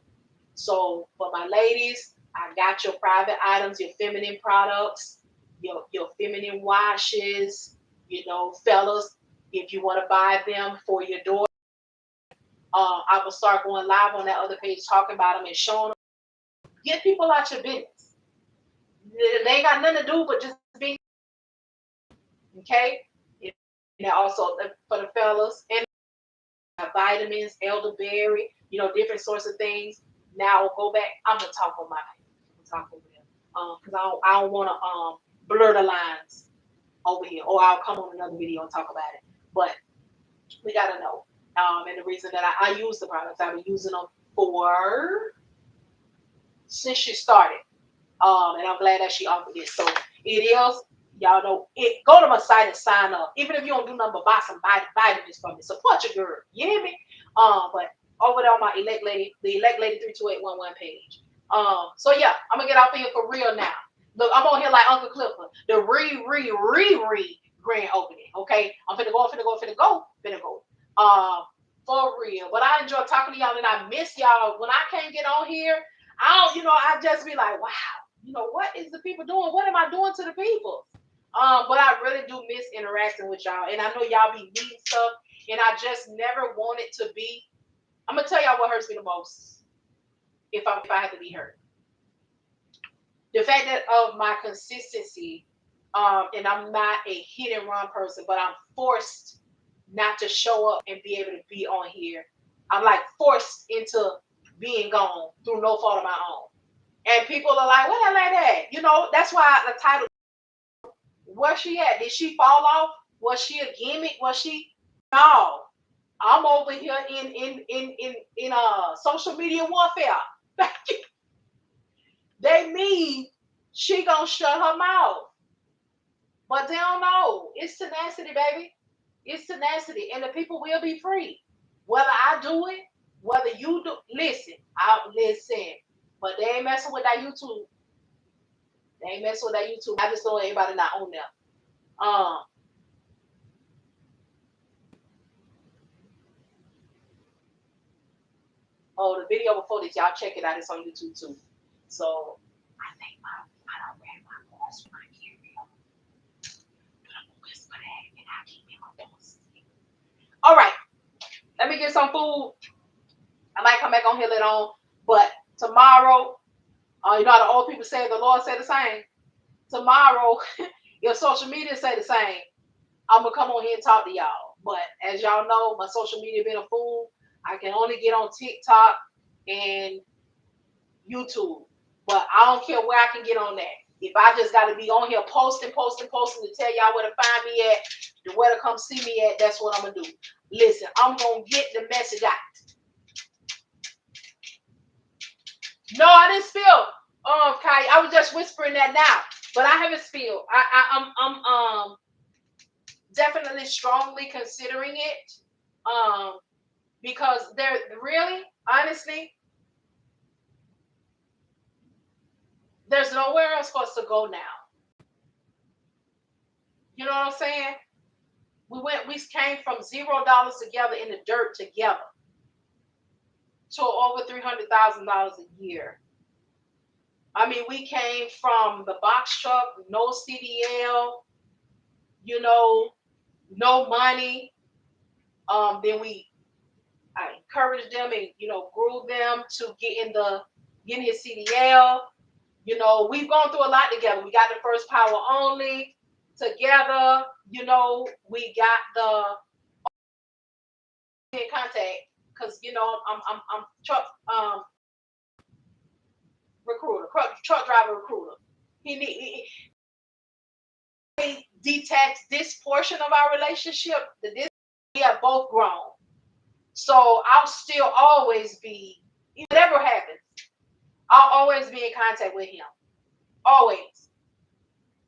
So for my ladies, I got your private items, your feminine products, your feminine washes, fellas, if you want to buy them for your daughter. I will start going live on that other page talking about them and showing them. Get people out your business. They ain't got nothing to do but just be, okay? And also for the fellas, and vitamins, elderberry, different sorts of things. Now I'll go back. I'm gonna talk on my page. I'm gonna talk over there because I don't want to blur the lines. over here, or I'll come on another video and talk about it. But we gotta know. And the reason that I use the products, I've been using them since she started. And I'm glad that she offered it. So it is, y'all know it. Go to my site and sign up. Even if you don't do nothing but buy some vitamins from me, support your girl. You hear me? But over there on my the Elect Lady 32811 page. So yeah, I'm gonna get off of here for real now. Look, I'm on here like Uncle Clifford. The re grand opening. Okay, I'm finna go. For real. But I enjoy talking to y'all, and I miss y'all. When I can't get on here, I just be like, wow, what is the people doing? What am I doing to the people? But I really do miss interacting with y'all, and I know y'all be needing stuff, and I just never want it to be. I'm gonna tell y'all what hurts me the most. If I have to be hurt, the fact that of my consistency, and I'm not a hit and run person, but I'm forced not to show up and be able to be on here. I'm like forced into being gone through no fault of my own. And people are like, what that lady at? That's why the title, where she at? Did she fall off? Was she a gimmick? No. I'm over here in social media warfare. They mean she gonna shut her mouth. But they don't know. It's tenacity, baby. It's tenacity. And the people will be free. Whether I do it, whether you do, listen. But they ain't messing with that YouTube. I just don't want everybody not on there. The video before this, y'all check it out. It's on YouTube too. So I think I don't wear my voice for my camera. But I'm gonna whisper that and I'll keep it on post. All right. Let me get some food. I might come back on here later on. But tomorrow, how the old people say, the Lord said the same. Tomorrow, your social media say the same. I'm going to come on here and talk to y'all. But as y'all know, my social media been a fool. I can only get on TikTok and YouTube. But I don't care where I can get on that. If I just got to be on here posting to tell y'all where to find me at, where to come see me at, that's what I'm going to do. Listen, I'm going to get the message out. No, I didn't spill. Kai, I was just whispering that now, but I haven't spilled. I'm definitely strongly considering it. Because there really, honestly, there's nowhere else for us to go now. You know what I'm saying? We came from $0 together in the dirt together to over $300,000 a year. I mean, we came from the box truck, no CDL, no money. Then I encouraged them and, grew them to getting his CDL. We've gone through a lot together. We got the first power only together. We got in contact because, I'm truck recruiter, truck driver recruiter. He detach this portion of our relationship. We have both grown. So I'll still always be, whatever happens, I'll always be in contact with him. Always.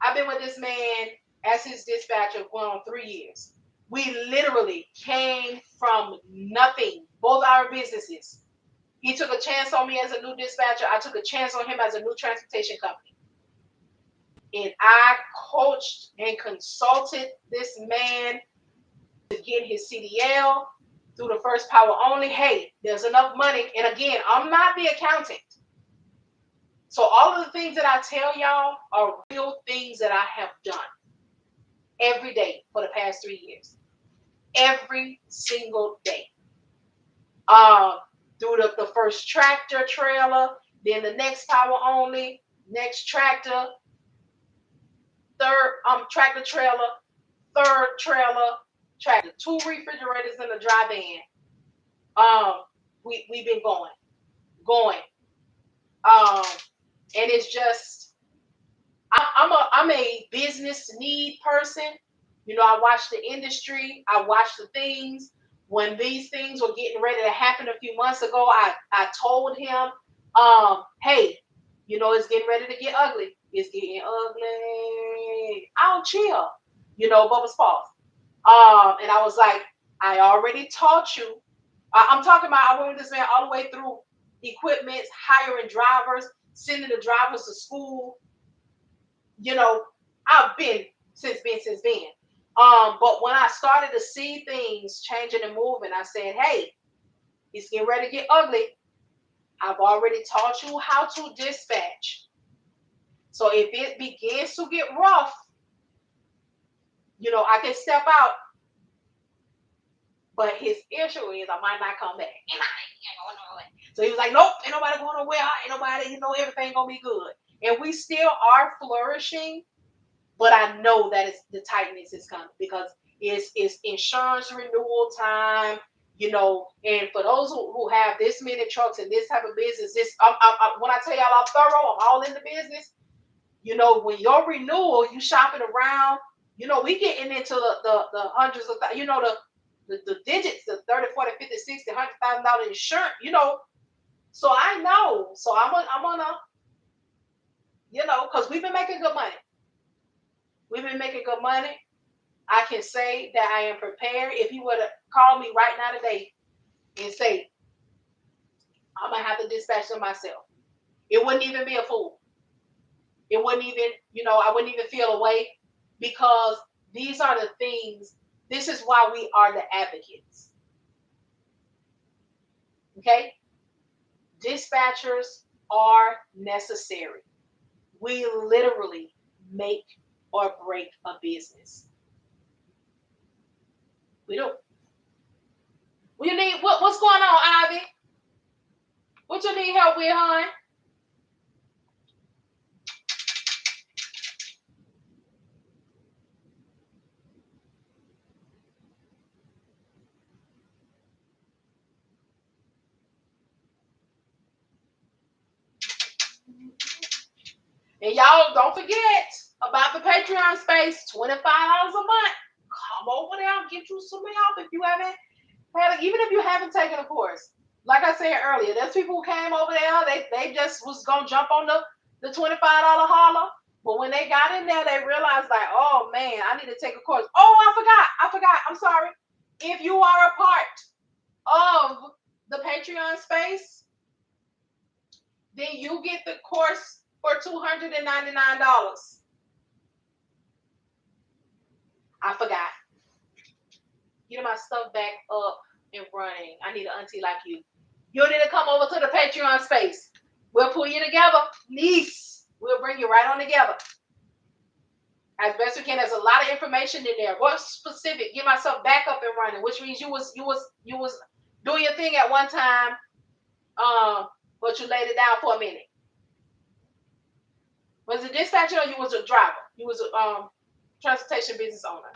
I've been with this man as his dispatcher going on 3 years. We literally came from nothing, both our businesses. He took a chance on me as a new dispatcher. I took a chance on him as a new transportation company. And I coached and consulted this man to get his CDL through the first power only. Hey, there's enough money. And again, I'm not the accountant. So all of the things that I tell y'all are real things that I have done every day for the past 3 years. Every single day. Through the first tractor trailer, then the next power only, next tractor, third tractor trailer, third trailer, tractor, 2 refrigerators in the dry van. We've been going. And it's just, I'm a business need person. I watch the industry. I watch the things. When these things were getting ready to happen a few months ago, I told him, hey, it's getting ready to get ugly. It's getting ugly. I'll chill. Bubba's pause. And I was like, I already taught you. I'm talking about I went with this man all the way through equipment, hiring drivers, sending the drivers to school. I've been since then. But when I started to see things changing and moving, I said, hey, it's getting ready to get ugly. I've already taught you how to dispatch. So if it begins to get rough, I can step out. But his issue is I might not come back. So he was like, nope, ain't nobody going nowhere. Ain't nobody, everything gonna be good. And we still are flourishing, but I know that the tightness is coming because it's insurance renewal time, and for those who have this many trucks and this type of business, when I tell y'all I'm thorough, I'm all in the business. When your renewal, you shopping around, we getting into the hundreds of the digits, the 30, 40, 50, 60, $100,000 insurance, So I know. So I'm gonna, because we've been making good money. We've been making good money. I can say that I am prepared. If you were to call me right now today and say, I'm going to have to dispatch them myself, it wouldn't even be a fool. It wouldn't even, I wouldn't even feel away because these are the things. This is why we are the advocates. Okay? Dispatchers are necessary. We literally make or break a business. We do. What you need? What's going on, Ivy? What you need help with, hon? And y'all don't forget about the Patreon space, $25 a month. Come over there and get you some help if you haven't had, even if you haven't taken a course. Like I said earlier, there's people who came over there, they just was gonna jump on the $25 holler. But when they got in there, they realized like, oh man, I need to take a course. Oh, I forgot. I'm sorry. If you are a part of the Patreon space, then you get the course for $299. I forgot. Get my stuff back up and running. I need an auntie like you. You need to come over to the Patreon space. We'll pull you together. Niece. We'll bring you right on together. As best we can. There's a lot of information in there. What's specific? Get myself back up and running, which means you was doing your thing at one time, but you laid it down for a minute. Was it dispatcher or you was a driver? You was a transportation business owner.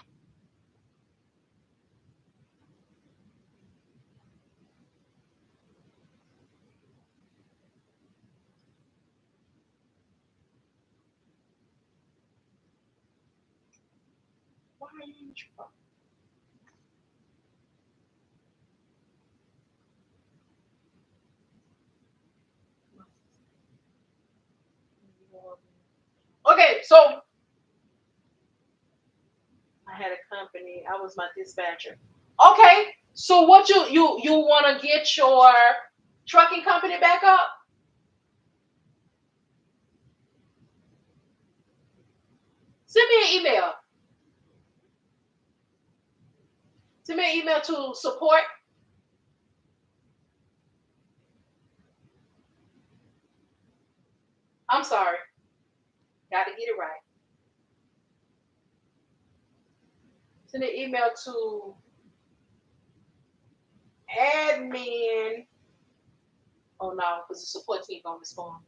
Why are you in the truck? Okay, so I had a company. I was my dispatcher. Okay, so what you want to get your trucking company back up? Send me an email. Send me an email to support. I'm sorry. Got to get it right. Send an email to admin. Oh no, because the support team gonna respond.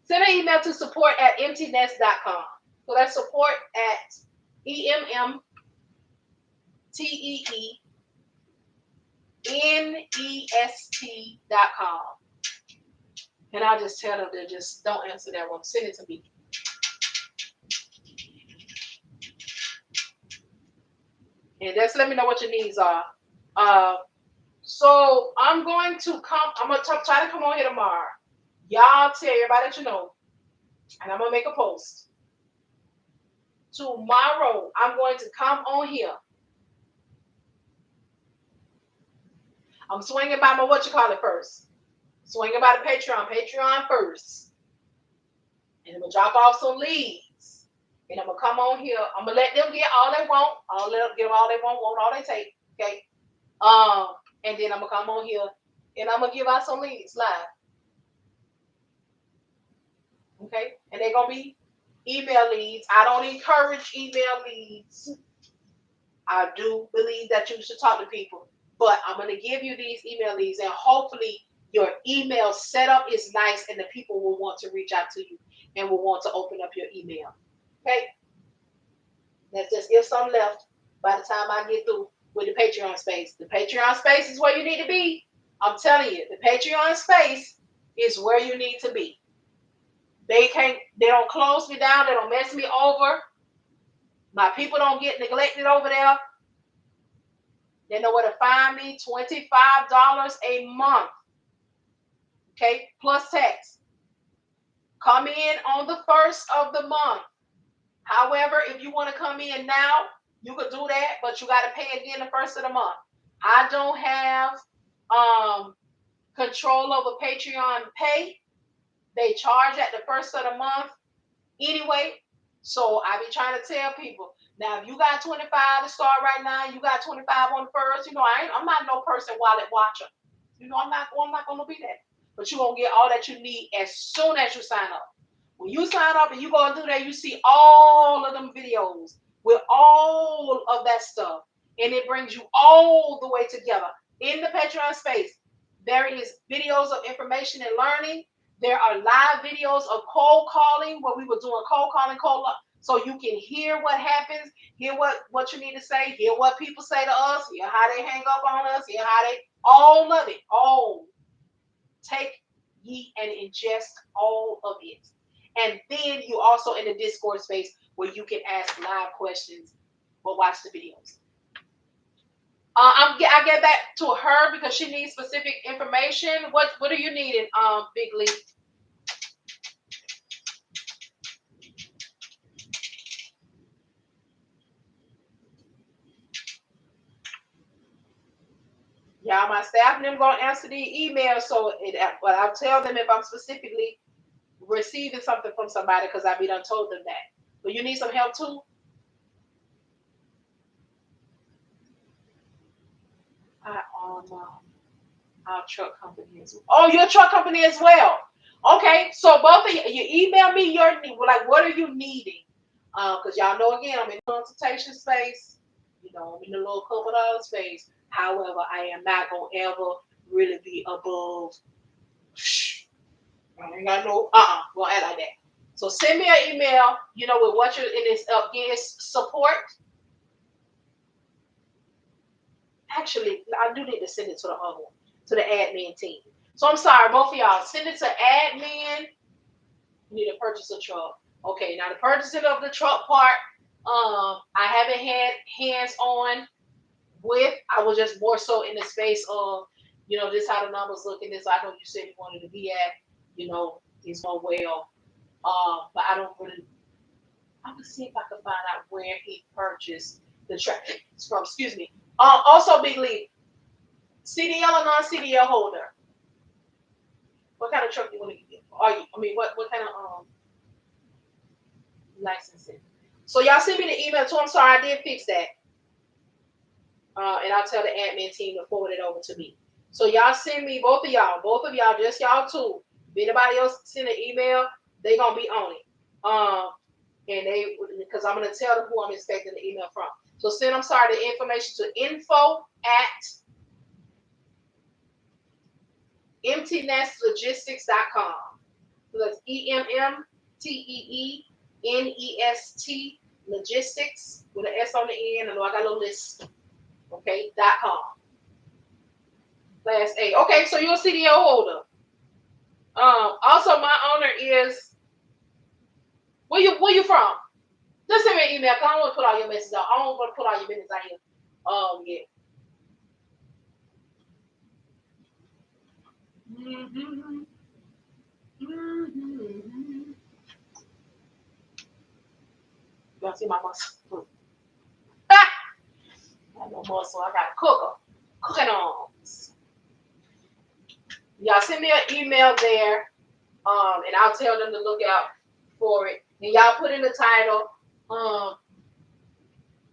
Send an email to support@emmteenest.com. So that's support@emmteenest.com. And I'll just tell them to just don't answer that one. Send it to me. And just let me know what your needs are. So I'm going to come. I'm gonna try to come on here tomorrow. Y'all tell everybody that you know, and I'm gonna make a post. Tomorrow I'm going to come on here. I'm swinging by my first. Swinging by the Patreon first. And I'm gonna drop off some leads. And I'm gonna come on here. I'm gonna let them get all they want. I'll let them get all they want all they take. Okay. And then I'm gonna come on here and I'm gonna give out some leads live. Okay, and they're gonna be email leads. I don't encourage email leads. I do believe that you should talk to people, but I'm gonna give you these email leads, and hopefully your email setup is nice, and the people will want to reach out to you and will want to open up your email. Okay, let's just give some left by the time I get through with the Patreon space. The Patreon space is where you need to be. I'm telling you, the Patreon space is where you need to be. They don't close me down. They don't mess me over. My people don't get neglected over there. They know where to find me. $25 a month. Okay, plus tax. Come in on the first of the month. However, if you want to come in now, you could do that, but you got to pay again the first of the month. I don't have control over Patreon pay. They charge at the first of the month anyway. So I be trying to tell people, now if you got 25 to start right now, you got 25 on the first, I'm not no person wallet watcher. I'm not gonna be that. But you're gonna get all that you need as soon as you sign up. When you sign up and you go through there, you see all of them videos with all of that stuff. And it brings you all the way together. In the Patreon space, there is videos of information and learning. There are live videos of cold calling where we were doing cold calling, so you can hear what happens, hear what you need to say, hear what people say to us, hear how they hang up on us, hear how they, all of it, all. Take ye and ingest all of it. And then you also in the Discord space where you can ask live questions or watch the videos. I get that to her because she needs specific information. What are you needing, Big Lee? Yeah, my staff and them gonna answer the email, but I'll tell them if I'm specifically receiving something from somebody because I done told them that. But you need some help too? Our truck company as well. Oh, your truck company as well. Okay, so both of you email me your need. What are you needing? Because y'all know again, I'm in the consultation space. I'm in the little couple dollar space. However, I am not gonna ever really be above. I ain't got no gonna act like that. So send me an email, with what you're in this support. Actually, I do need to send it to the other one, to the admin team. So I'm sorry, both of y'all. Send it to admin. You need to purchase a truck. Okay, now the purchasing of the truck part, I haven't had hands on with. I was just more so in the space of, this how the numbers look, and this I know you said you wanted to be at, it's going well. But I don't really. I'm gonna see if I can find out where he purchased the truck from. Excuse me. Also, Big Lee, CDL or non-CDL holder. What kind of truck do you want to get? What kind of licensing? So y'all send me the email too. I'm sorry, I did fix that. And I'll tell the admin team to forward it over to me. So y'all send me, both of y'all, just y'all two. If anybody else send an email, they gonna be on it. And because I'm gonna tell them who I'm expecting the email from. So send, the information to info at Emmteenestlogistics.com. So that's EMMTEENEST logistics with an S on the end. I know I got a little list. Okay, .com. Class A. Okay, so you're a CDL holder. Also, my owner is. Where you from? Just send me an email. Cause I don't want to put all your messages out. I don't want to put all your business out here. Yeah. Mm-hmm. Mm-hmm. Y'all see my muscle? Ah! I got no muscle. I got a cooker. Cooking arms. Y'all send me an email there, and I'll tell them to look out for it. And y'all put in the title,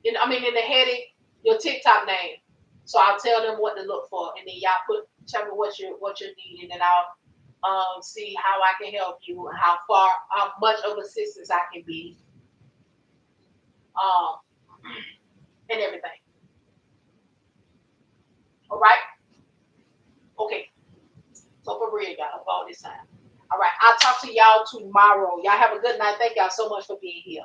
in the heading, your TikTok name. So I'll tell them what to look for, and then y'all tell me what you're needing, and I'll see how I can help you and how much of assistance I can be, um, and everything. All right. Okay. So for real, y'all, for all this time. All right. I'll talk to y'all tomorrow. Y'all have a good night. Thank y'all so much for being here.